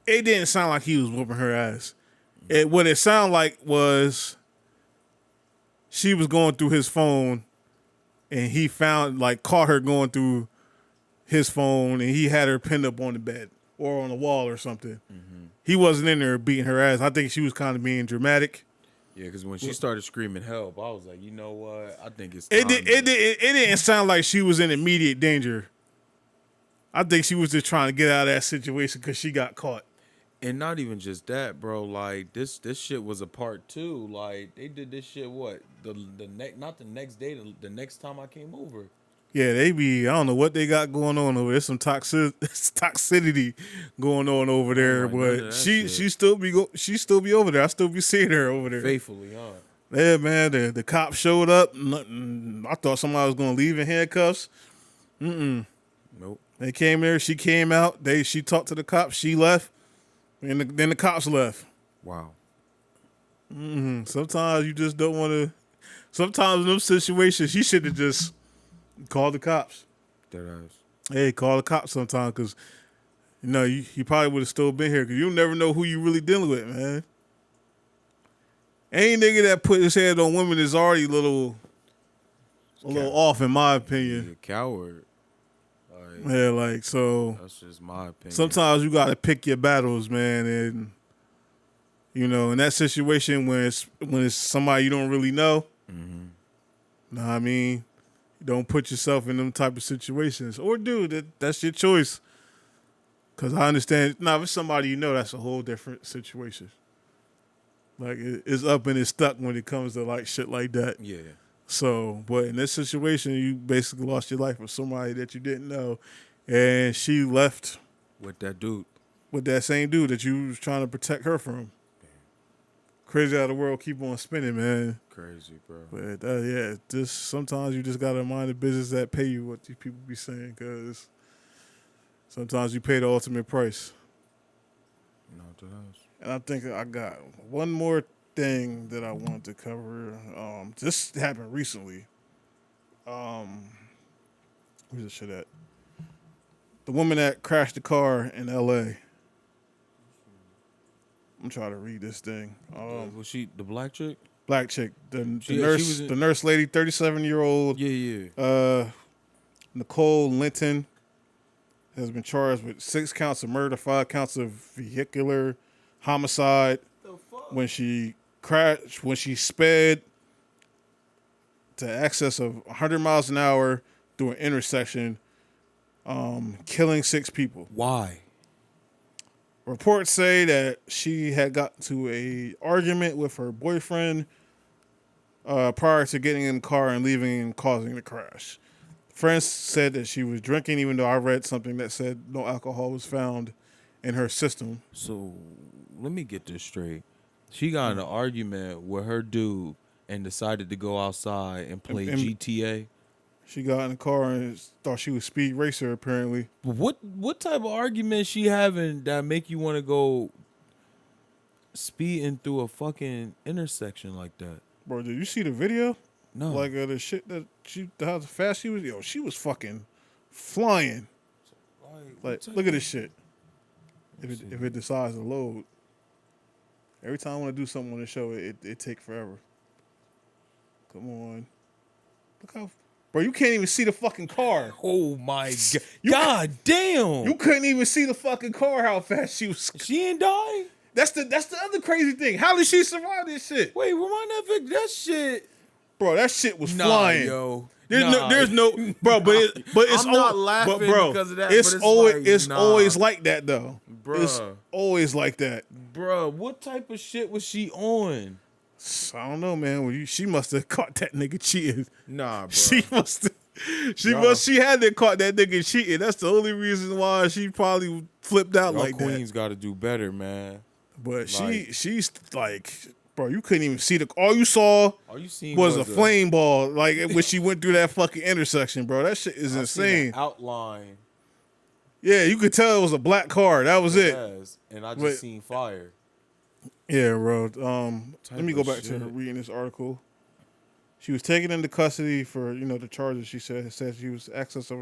it didn't sound like he was whooping her ass. What it sounded like was she was going through his phone, and he caught her going through his phone, and he had her pinned up on the bed or on the wall or something. He wasn't in there beating her ass. I think she was kind of being dramatic. Yeah, because when she started screaming help, I was like, you know what? I think it's It didn't sound like she was in immediate danger. I think she was just trying to get out of that situation because she got caught. And not even just that, bro. Like this shit was a part two. Like they did this shit. What not the next day, the next time I came over. Yeah, I don't know what they got going on over there. There's some toxicity going on over there, but she still be over there. I still be seeing her over there. Faithfully, huh? Yeah, man. The cop showed up. I thought somebody was gonna leave in handcuffs. Nope. They came there. She came out. She talked to the cops. She left, and then the cops left. Wow. Sometimes you just don't want to. Sometimes in those situations, she should have just called the cops. Hey, call the cops sometime because, you probably would have still been here because you never know who you really dealing with, man. Any nigga that put his head on women is already a little off, in my opinion. He's a coward. So. That's just my opinion. Sometimes you got to pick your battles, man, and in that situation when it's somebody you don't really know. Know what I mean? Don't put yourself in them type of situations. Or that's your choice. Because I understand, if it's somebody that's a whole different situation. Like, it's up and it's stuck when it comes to, like, shit like that. Yeah. So, but in this situation, you basically lost your life with somebody that you didn't know. And she left. With that dude. With that same dude that you was trying to protect her from. Crazy how the world keep on spinning, man. Crazy, bro. But sometimes you just gotta mind the business that pay you what these people be saying, because sometimes you pay the ultimate price. And I think I got one more thing that I wanted to cover. This happened recently. Where's the shit at? The woman that crashed the car in L.A. I'm trying to read this thing. Was she the black chick? Black chick. The nurse lady, 37-year-old. Yeah. Nicole Linton has been charged with 6 counts of murder, 5 counts of vehicular homicide. The fuck? When she crashed, when she sped to excess of 100 miles an hour through an intersection, killing 6 people. Why? Reports say that she had gotten to a argument with her boyfriend prior to getting in the car and leaving and causing the crash. Friends said that she was drinking, even though I read something that said no alcohol was found in her system. So let me get this straight. She got in an argument with her dude and decided to go outside and play GTA. She got in the car and thought she was Speed Racer, apparently. What type of argument she having that make you want to go speeding through a fucking intersection like that? Bro, did you see the video? No. Like the shit that how fast she was? Yo, she was fucking flying. Like look at this shit. If it decides to load. Every time I want to do something on the show, it take forever. Come on. Look how... Bro, you can't even see the fucking car. Oh my god! God damn! You couldn't even see the fucking car. How fast she was. She ain't die. That's the other crazy thing. How did she survive this shit? Wait, remind that shit. Bro, that shit was flying. Yo. There's no, bro. But it's I'm not laughing because of that. It's always like that though. Bruh. It's always like that. Bruh, what type of shit was she on? I don't know, man. She must have caught that nigga cheating. Nah, bro. She must have. She had to caught that nigga cheating. That's the only reason why she probably flipped out Y'all like queens that. got to do better, man. But like- she's like, bro, you couldn't even see all you saw All you seen was a flame ball. Like when she went through that fucking intersection, bro. That shit is I seen an insane. outline. Yeah, you could tell it was a black car. That was it. Yes, and I just But- seen fire. Yeah, bro. Let me go of back to shit. her reading this article. She was taken into custody for, the charges. She said she was excess of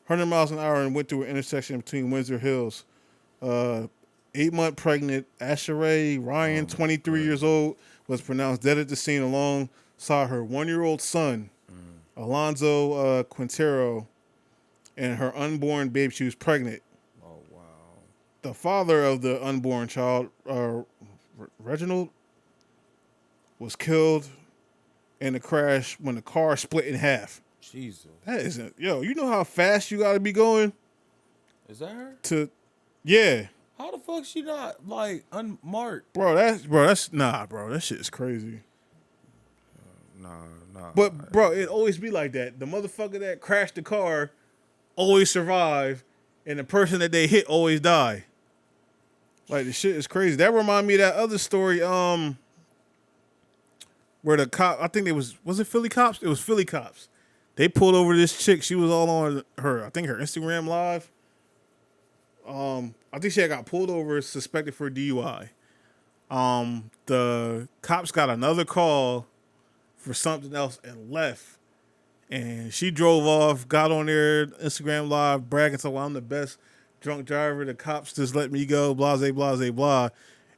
100 miles an hour and went through an intersection between Windsor Hills. 8-month pregnant Asheray Ryan, 23 years old, was pronounced dead at the scene alongside her 1-year-old son, Alonzo Quintero, and her unborn babe. She was pregnant. Oh wow. The father of the unborn child, Reginald, was killed in the crash when the car split in half. Jesus. That isn't, you know how fast you got to be going Is that her? to, yeah, How the fuck she not like unmarked? bro. Nah, bro. That shit is crazy. Nah. But bro, it always be like that. The motherfucker that crashed the car always survive, and the person that they hit always die. Like the shit is crazy. That remind me of that other story. Where the cop, I think it was it Philly cops? It was Philly cops. They pulled over this chick. She was all on her Instagram live. I think she had got pulled over, suspected for DUI. The cops got another call for something else and left. And she drove off, got on there, Instagram live, bragging, so I'm the best drunk driver. The cops just let me go, blah, blah, blah, blah.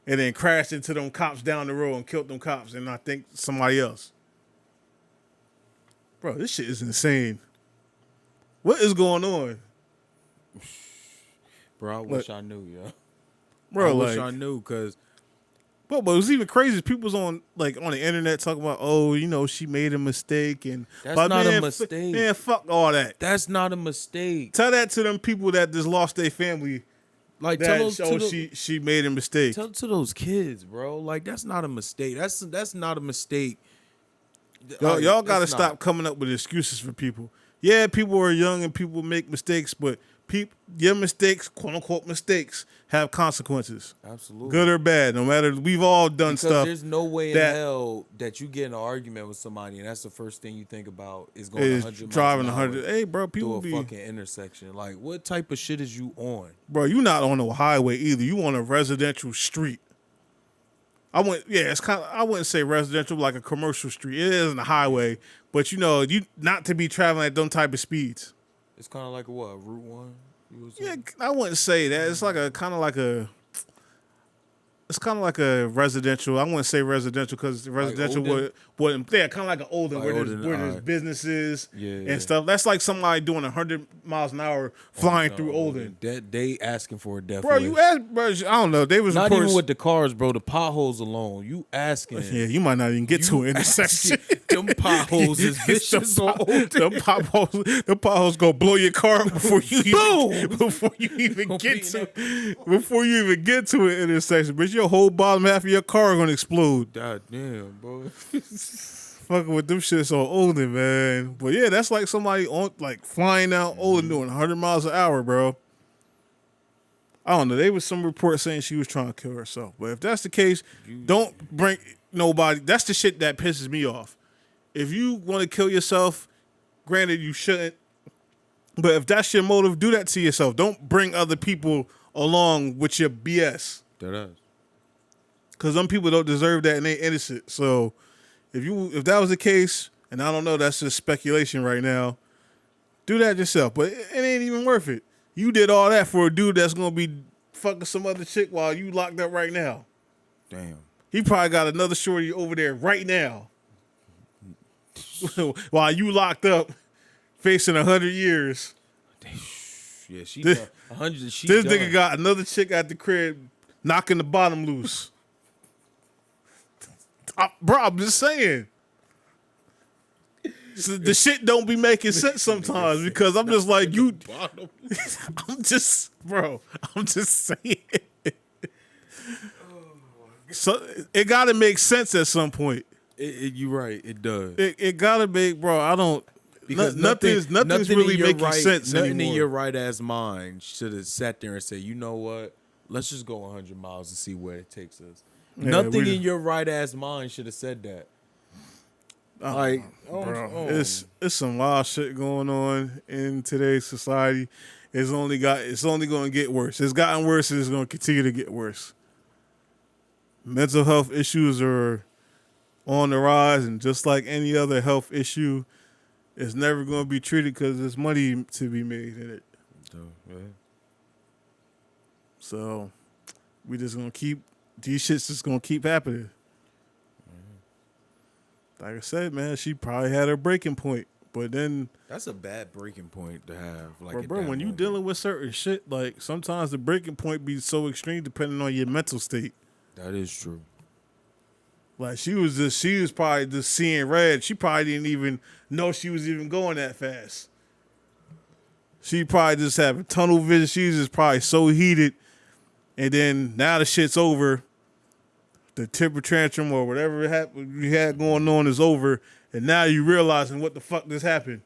And then crashed into them cops down the road and killed them cops and I think somebody else. Bro, this shit is insane. What is going on? Bro, I wish I knew, yo. Bro, I wish I knew, cause But it was even crazy. People's on the internet talking about, she made a mistake and That's but not a man, mistake. Man, fuck all that. that's not a mistake. Tell that to them people that just lost their family. Like That she made a mistake. tell to those kids, bro. Like that's not a mistake. That's not a mistake. Y'all got to It's stop not. coming up with excuses for people. Yeah, people are young and people make mistakes, but your mistakes, quote unquote mistakes, have consequences, Absolutely. good or bad. No matter, we've all done Because stuff. there's no way that- in hell that you get in an argument with somebody and that's the first thing you think about is going Is 100 driving miles an hour 100. Hey, bro, through people a be, fucking intersection. Like, what type of shit is you on? bro, you not on a highway either. You on a residential street. I wouldn't say residential, like a commercial street. It isn't a highway, but you not to be traveling at them type of speeds. It's kind of like what, Route 1? You was Yeah, saying? I wouldn't say that. It's like it's kind of like a residential. I wouldn't say residential because residential Olden? wouldn't. Yeah, kind of like an Olden, Like where Olden, there's alright. businesses Yeah. and stuff. That's like somebody doing 100 miles an hour flying through Olden. They asking for a death Bro, wish. you asked, bro. I don't know. They was Not reports, even with the cars, bro. The potholes alone. You asking. Yeah, you might not even get to an intersection. Them potholes is vicious on Olden. The potholes gonna blow your car up before you even Gonna get be to an intersection. But your whole bottom half of your car gonna explode. God damn, bro. Fucking with them shits on Olden, man. But yeah, that's like somebody on flying down Olden doing 100 miles an hour, bro. I don't know. There was some report saying she was trying to kill herself. But if that's the case, don't bring nobody. That's the shit that pisses me off. If you want to kill yourself, granted you shouldn't. But if that's your motive, do that to yourself. Don't bring other people along with your BS. That is. Because some people don't deserve that and they innocent. So if that was the case, and I don't know, that's just speculation right now, do that yourself. But it ain't even worth it. You did all that for a dude that's going to be fucking some other chick while you locked up right now. Damn. He probably got another shorty over there right now. While you locked up facing 100 years. Yeah, she This- done. 100. She This done. nigga got another chick at the crib knocking the bottom loose. Bro, I'm just saying. So the shit don't be making sense sometimes because I'm just like, I'm just saying. So it got to make sense at some point. You right. It does. It got to make, bro, Because nothing's nothing really in your making right, sense nothing anymore. in your right ass mind should have sat there and said, you know what? Let's just go 100 miles and see where it takes us. Yeah, Nothing we- in your right ass mind should have said that. Oh, Like, bro, it's some wild shit going on in today's society. It's only going to get worse. It's gotten worse, and it's going to continue to get worse. Mental health issues are on the rise, and just like any other health issue, it's never going to be treated because there's money to be made in it. So we just gonna keep these shits just gonna keep happening. Like I said, man, she probably had her breaking point, but then, That's a bad breaking point to have. Like, bro, when you dealing with certain shit, like sometimes the breaking point be so extreme depending on your mental state. that is true. Like she was probably just seeing red. She probably didn't even know she was even going that fast. She probably just having tunnel vision. She was just probably so heated. And then now the shit's over. The temper tantrum or whatever you had going on is over. And now you realizing what the fuck just happened.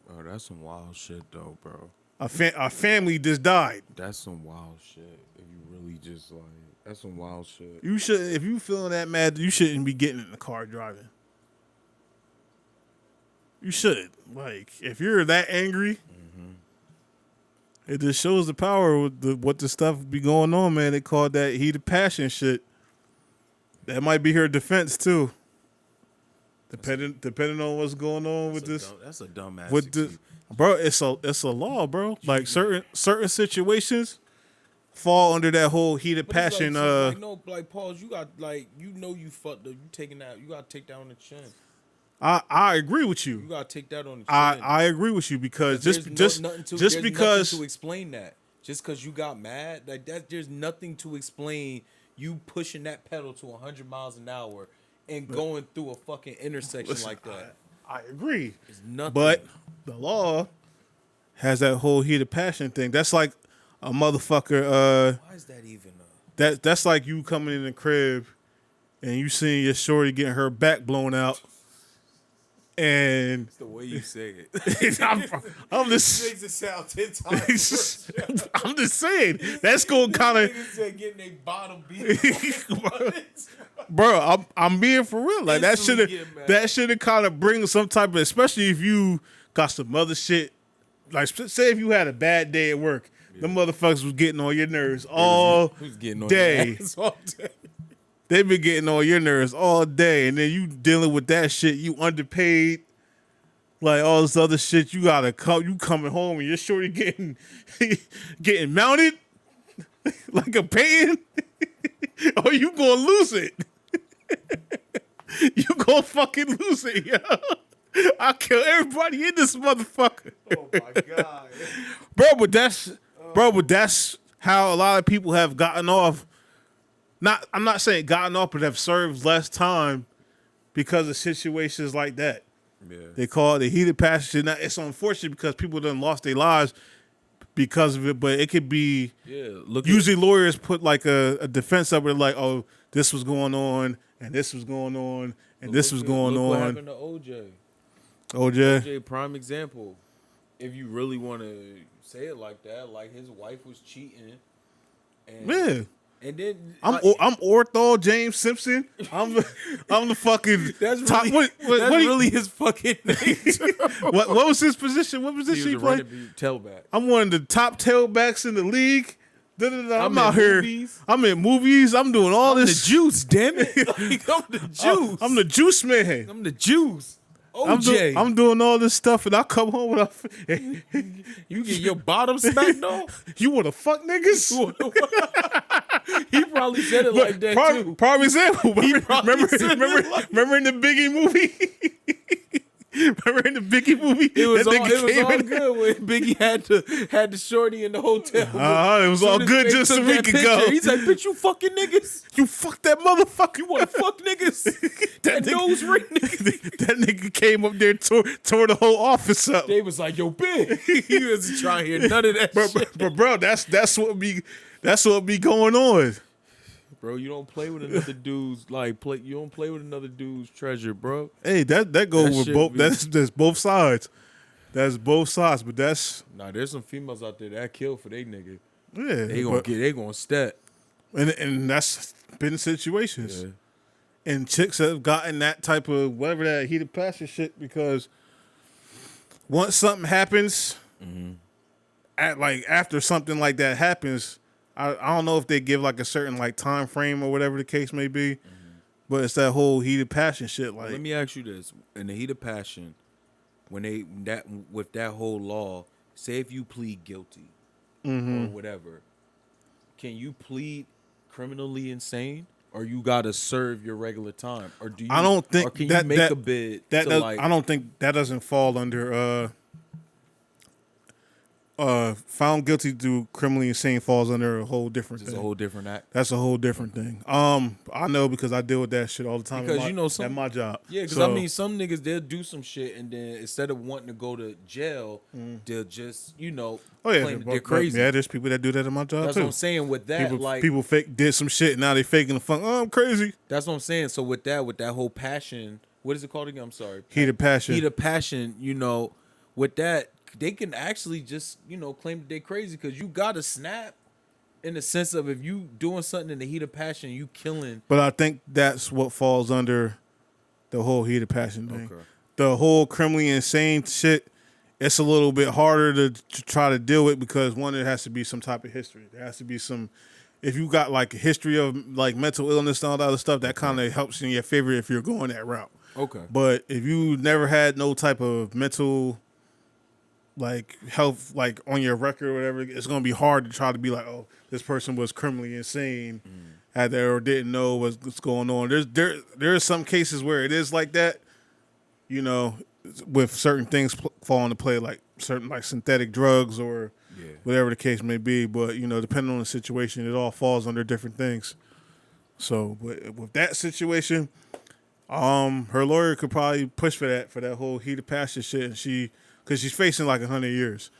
Bro, that's some wild shit, though, bro. Our family just died. That's some wild shit. If you really just, like, that's some wild shit. You should, if you feeling that mad, you shouldn't be getting in the car driving. You shouldn't. Like, if you're that angry, it just shows the power with what the stuff be going on, man. They call that heated passion shit. That might be her defense too. Depending on what's going on with this. That's a dumbass With this, bro, it's a law, bro. Like certain situations fall under that whole heated passion. Like pause. You got you fucked up. You taking that. You gotta take that on the chin. I agree with You you. gotta take that on the chin. I agree with you because There's just nothing because to explain that. Just because you got mad, like that, there's nothing to explain you pushing that pedal to 100 miles an hour and going through a fucking intersection like that. I agree. It's nothing. But the law has that whole heated passion thing. That's like a motherfucker. Why is that even? That's like you coming in the crib and you seeing your shorty getting her back blown out, and It's the way you say it. I'm just Makes it sound 10 times worse. I'm just saying that's gonna kind of, Niggas said getting their bottom beat. bro. I'm being for real. Like Instantly get mad. that should kind of bring some type of, especially if you got some other shit. Like say if you had a bad day at work, them motherfuckers was getting on your nerves all Who's getting on day. your ass all day? They been getting on your nerves all day, and then you dealing with that shit. You underpaid, like all this other shit. You gotta come. You coming home and your shorty getting getting mounted like a pain, or you gonna lose it. You gonna fucking lose it, yo. I'll kill everybody in this motherfucker. Oh my god. Bro, but that's how a lot of people have gotten off. I'm not saying gotten off, but have served less time because of situations like that. Yeah. They call it the heated passion. Now, it's unfortunate because people done lost their lives because of it, but it could be. Yeah. Look. Usually, lawyers put like a defense up with like, oh, this was going on, and this was going on, and this was going look what on. happened to OJ. OJ. OJ, prime example. If you really want to say it like that, like his wife was cheating, and Yeah. and then I'm Orthol James Simpson. I'm the fucking that's top. really, What that's he- really his fucking name. what was his position? What He position was he a played? running tailback. I'm one of the top tailbacks in the league. I'm in out here. movies. I'm in movies. I'm doing all I'm the this. juice, damn it! Like, I'm the juice. I'm the juice man. I'm the juice. OJ, I'm doing all this stuff, and I come home with you get your bottom smacked off. you want to fuck niggas? He probably said it like that too. Prime example. probably said it like- Remember in the Biggie movie? Remember in the Biggie movie? It was That all, nigga it was came all in- good when Biggie had the shorty in the hotel. It was Soon all as good they just a took that week picture, ago. He's like, bitch, you fucking niggas. You fuck that motherfucker. You want to fuck niggas? that nigga- nose ring niggas. That nigga came up there and tore the whole office up. They was like, yo, big. He wasn't trying to hear none of that shit. But bro, that's what be going on. Bro, you don't play with another dude's you don't play with another dude's treasure, bro. Hey, that goes That with shit both. be- That's both sides. That's both sides, but that's Nah, there's some females out there that kill for they nigga. yeah. They gonna step. And that's been situations. Yeah. And chicks have gotten that type of whatever that heated passion shit because once something happens, after something like that happens, I don't know if they give like a certain like time frame or whatever the case may be, but it's that whole heated passion shit. Like, Let me ask you this: in the heat of passion, with that whole law, say if you plead guilty or whatever, can you plead criminally insane, or you gotta serve your regular time, or do you? I don't think or can that you make a bid to like? I don't think that doesn't fall under found guilty to criminally insane falls under a whole different It's thing. a whole different act. That's a whole different thing. I know because I deal with that shit all the time. Because you know some at my job. Yeah, because So, I mean, some niggas they'll do some shit and then instead of wanting to go to jail, they'll just oh yeah, claim that they're crazy. Yeah, there's people that do that at my job That's too. what I'm saying. With that, People did some shit. Now they faking the fun. Oh, I'm crazy. that's what I'm saying. So with that whole passion, what is it called again? I'm sorry. Heated passion. Heat of passion. With that, they can actually just claim that they're crazy because you gotta snap. In the sense of if you doing something in the heat of passion, you killing. But I think that's what falls under the whole heated passion thing. Okay. The whole criminally insane shit, it's a little bit harder to try to deal with because one, there has to be some type of history. There has to be some, if you got like a history of like mental illness and all that other stuff, that kind of helps in your favor if you're going that route. Okay. But if you never had no type of mental like health like on your record or whatever, it's gonna be hard to try to be like, oh, this person was criminally insane had there or didn't know what's going on. There's some cases where it is like that, with certain things fall into play, like certain like synthetic drugs or whatever the case may be. But depending on the situation, it all falls under different things. So, but with that situation, her lawyer could probably push for that whole heat of passion shit, and because she's facing like 100 years.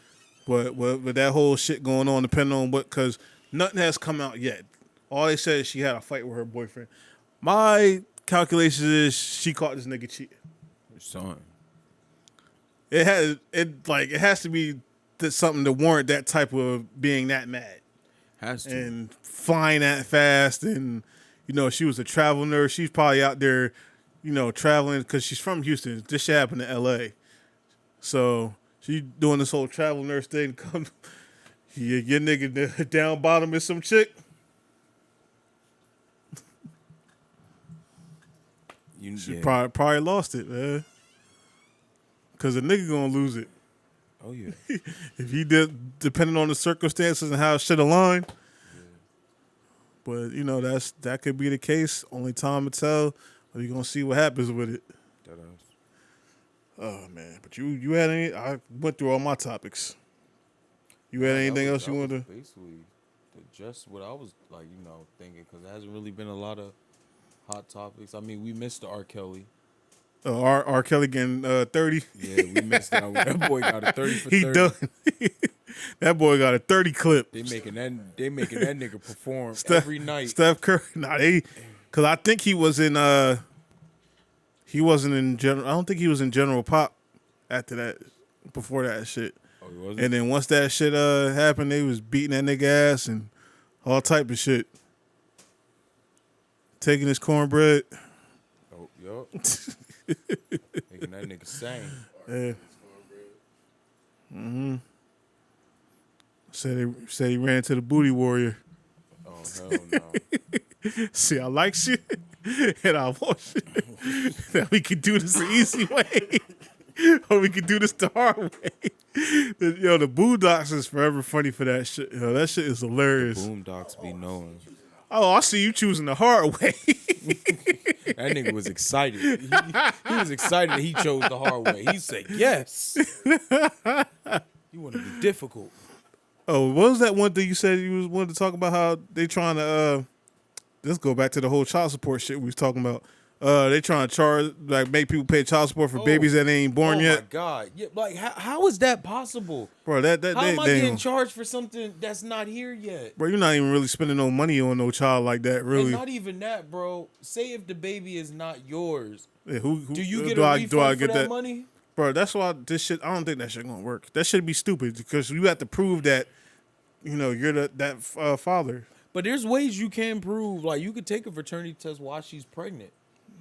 But with that whole shit going on, depending on because nothing has come out yet. All they said is she had a fight with her boyfriend. My calculation is she caught this nigga cheating. Son. It has to be something to warrant that type of being that mad. Has to. And flying that fast, and she was a travel nurse. She's probably out there, traveling because she's from Houston. This shit happened in L.A. So she doing this whole travel nurse thing. Come, your nigga down bottom is some chick. She probably lost it, man. Cause the nigga gonna lose it. Oh yeah. If he did, depending on the circumstances and how shit aligned. Yeah. But that could be the case. Only time will tell. But you gonna see what happens with it. Oh man, but you had any? I went through all my topics. You had anything else you wanted to? Basically, just what I was like, thinking because there hasn't really been a lot of hot topics. I mean, we missed the R. Kelly. R. Kelly getting 30. Yeah, we missed that. That boy got a 30 for 30. He done. That boy got a 30 clip. They making that nigga perform every night. Steph Curry. Because I think he was in. He wasn't in general. I don't think he was in General Pop after that. Before that shit. Oh, he wasn't? And then once that shit happened, they was beating that nigga ass and all type of shit. Taking his cornbread. Oh, yup. Making that nigga sing. Yeah. Said he ran to the booty warrior. Oh hell no. See, I like shit, and I want shit. That we can do this the easy way, or we can do this the hard way. The Boondocks is forever funny for that shit. That shit is hilarious. Boondocks be knowing. Oh, I see you choosing the hard way. That nigga was excited. He was excited that he chose the hard way. He said, yes. You want to be difficult. Oh, what was that one thing you said you wanted to talk about how they trying to, let's go back to the whole child support shit we was talking about. They trying to charge, make people pay child support for babies that ain't born yet. Oh my God. Yeah, how is that possible? Bro, how am I getting charged for something that's not here yet? Bro, you're not even really spending no money on no child like that, really. And not even that, bro. Say if the baby is not yours. Yeah, do you get a refund for that money? Bro, that's why this shit. I don't think that shit gonna work. That should be stupid because you have to prove that, you're that father. But there's ways you can prove. Like you could take a fraternity test while she's pregnant.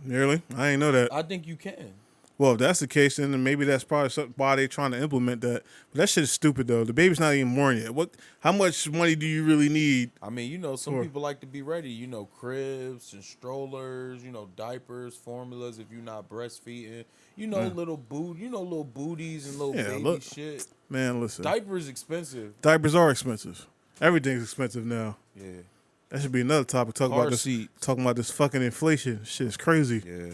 Really? I ain't know that. I think you can. Well, if that's the case, then maybe that's probably why they trying to implement that. But that shit is stupid though. The baby's not even born yet. What? How much money do you really need? I mean, some people like to be ready. Cribs and strollers. Diapers, formulas. If you're not breastfeeding, little little booties and little baby shit. Man, listen. Diapers expensive. Diapers are expensive. Everything's expensive now. Yeah. That should be another topic. Talking about this fucking inflation. Shit is crazy. Yeah.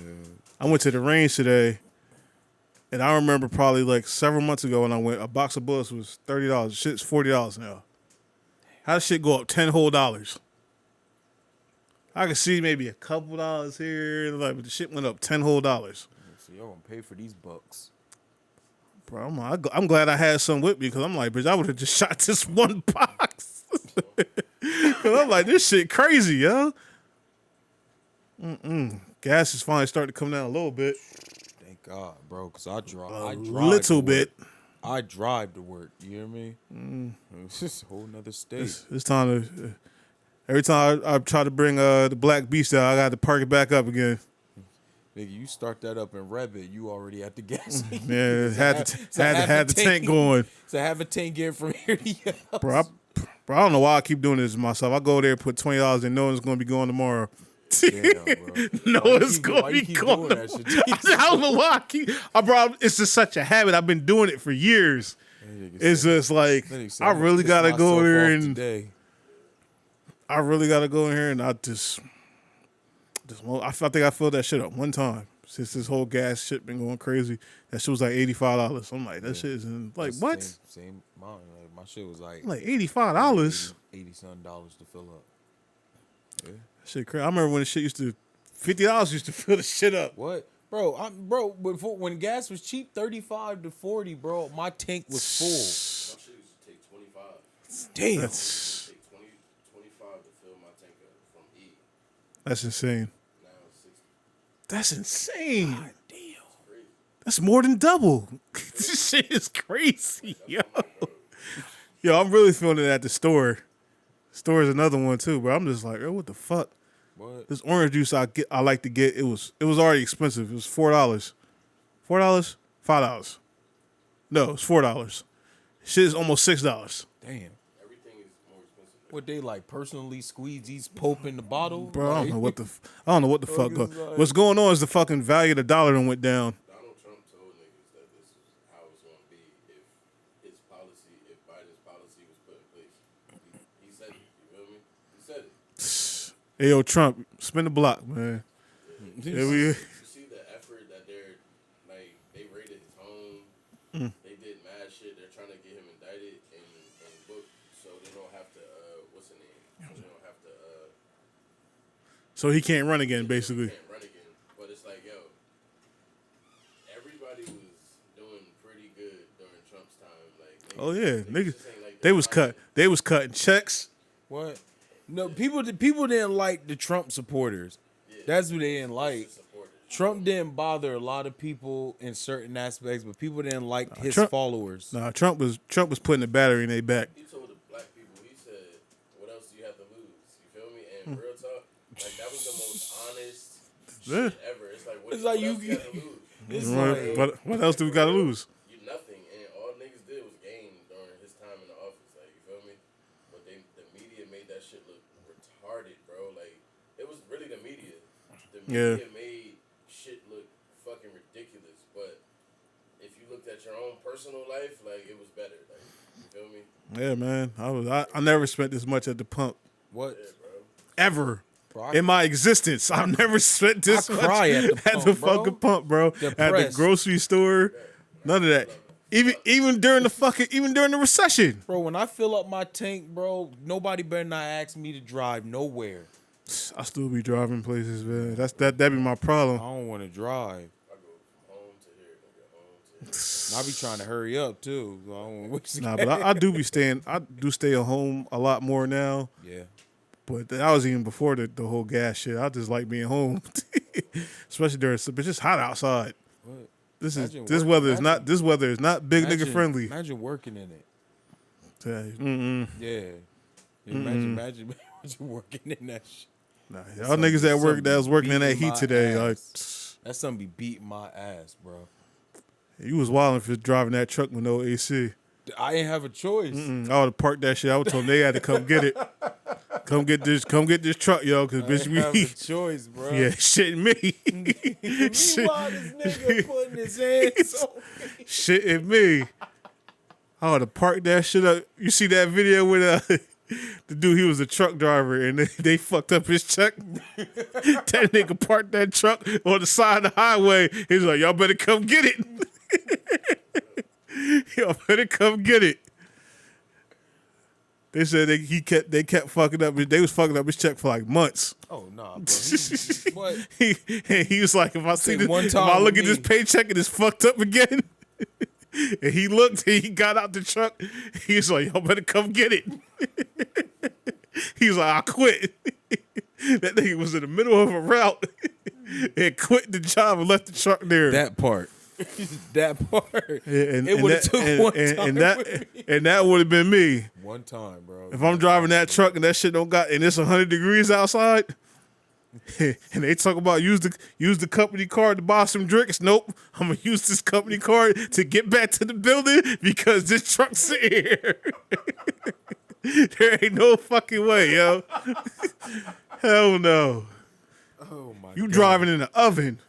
I went to the range today. And I remember probably like several months ago when I went, a box of bullets was $30. Shit's $40 now. How does shit go up $10 whole? I could see maybe a couple dollars here, but the shit went up $10 whole. So y'all gonna pay for these bucks. Bro, I'm glad I had some with me because I'm like, bitch, I would have just shot this one box. Because I'm like, this shit crazy, yo. Gas is finally starting to come down a little bit. God, bro, because I drive. A little bit. I drive to work. You hear me? It's just a whole nother state. It's time to. Every time I try to bring the Black Beast out, I got to park it back up again. Nigga, you start that up and rev it, you already at the gas. Yeah, had the tank going. So have a tank in from here to your house. Bro, I don't know why I keep doing this to myself. I go there, put $20 in, knowing it's going to be going tomorrow. Damn, bro. No, it's going to be going. I don't know why it's just such a habit. I've been doing it for years. It's just like I really gotta go there and I really gotta go in here and I think I filled that shit up one time since this whole gas shit been going crazy. That shit was like $85. I'm like, that shit isn't like what? Same mine. Like, my shit was like $85. $80-something to fill up. Yeah. Shit crazy. I remember when the shit used to $50 used to fill the shit up. What, bro? Before when gas was cheap, 35 to 40, bro. My tank was full. My shit used to take 25. Damn. That's It used to take 25 to fill my tank up from E. insane. Now it's 60. That's insane. God damn. That's more than double. This shit is crazy, yo. Yo, I'm really feeling it at the store. Store is another one too, bro. I'm just like, oh, what the fuck? What? This orange juice I like to get. It was already expensive. It was $4. $4? $5. No, it's $4. Shit is almost $6. Damn. Everything is more expensive. What they like personally squeeze these Pope in the bottle? Bro, I Like, don't know what the fuck. Fuck is like- What's going on is the fucking value of the dollar done went down. Donald Trump told niggas that this is how it's going to be if Biden's policy was put in place. He said it. You feel me? He said it. Hey, yo, Trump, spin the block, man. Yeah, You see the effort that they raided his home. They did mad shit. They're trying to get him indicted and booked so they don't have to, what's the name? They don't have to, So he can't run again, basically. can't run again. But it's like, yo, everybody was doing pretty good during Trump's time. Like, Oh yeah, niggas. just ain't like They was Biden. They was cutting checks. What? No, people didn't like the Trump supporters. That's who they didn't like. Supporters. Trump didn't bother a lot of people in certain aspects, but people didn't like his Trump- followers. Nah, Trump was putting the battery in their back. He told the black people, he said, what else do you have to lose? You feel me? And real talk, like, that was the most honest Yeah. shit ever. It's like, what, It's like what else you- you have to lose? It's What, like, what else do we gotta lose? You nothing, and all niggas did was gain during his time in the office. Like, you feel me? But the media made that shit look retarded, bro. Like, it was really the media. The Yeah. media made shit look fucking ridiculous. But if you looked at your own personal life, like, it was better. Like, you feel me? Yeah, man. I never spent this much at the pump what? Yeah, bro. ever. Bro, I- In my existence, I've never spent this I much cry at the pump, bro. fucking pump, bro. At the Depressed. grocery store, none of that. Even during the recession, Bro, when I fill up my tank, bro, nobody better not ask me to drive nowhere. I still be driving places, man. That be my I problem. don't want to drive. I go from home to here, nigga, home to here. And I be trying to hurry up too. So I don't want to waste Nah, but I do stay at home a lot more now. Yeah. But that was even before the whole gas shit. I just like being home, especially during. It's just hot outside. What? Imagine this work- weather is imagine- not big nigga friendly. Imagine working in it. Mm-mm. Yeah. Imagine working in that shit. Nah, y'all niggas at work that was working in that heat today, like That's something be beating my ass, bro. you was wilding for driving that truck with no AC. I ain't have a choice. I would have parked that shit. I would told them they had to come get it. Come get this truck, yo, because I bitch, ain't have a we choice, bro. yeah, shitting me, Meanwhile, this nigga putting his hands on me. shitting me. I would have parked that shit up. You see that video with the dude? He was a truck driver, and they fucked up his truck. That nigga parked that truck on the side of the highway. He's like, y'all better come get it. Y'all better come get it. They said they kept fucking up. They was fucking up his check for like months. Oh nah, bro. What? He was like, if I see this, one if time I look with at this me. paycheck and it's fucked up again. And he looked, and he got out the truck. He was like, y'all better come get it. He was like, I quit. That nigga was in the middle of a route and quit the job and left the truck there. That part. That part. And it would have took one time. and that would have been me. One time, bro. If I'm driving that truck and that shit don't got, and it's 100 degrees outside, and they talk about use the company card to buy some drinks. Nope, I'm gonna use this company card to get back to the building because this truck's here. There ain't no fucking way, yo. Hell no. Oh my You God. driving in the oven.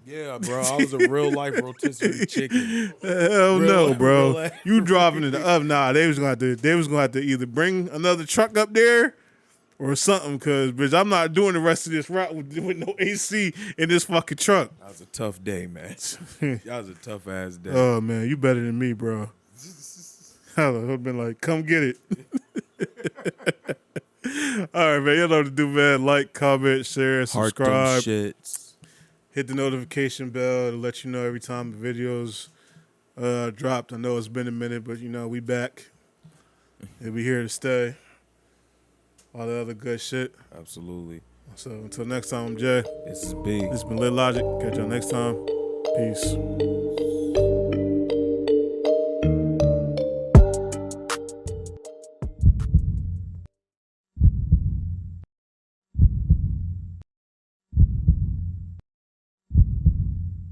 Yeah, bro. I was a real life rotisserie chicken. Hell Real no, life, bro. real life. You driving in the oven. Nah, they was gonna have to either bring another truck up there or something, cause bitch, I'm not doing the rest of this route with no AC in this fucking truck. That was a tough day, man. That was a tough ass day. Oh man, you better than me, bro. I would have been like, come get it. All right, man. You know what to do, man. Like, comment, share, Heart them subscribe. shits. Hit the notification bell to let you know every time the videos dropped. I know it's been a minute, but you know we back. And we here to stay. All the other good shit. Absolutely. So until next time, I'm Jay. This is big. This has been Lit Logic. Catch y'all next time. Peace.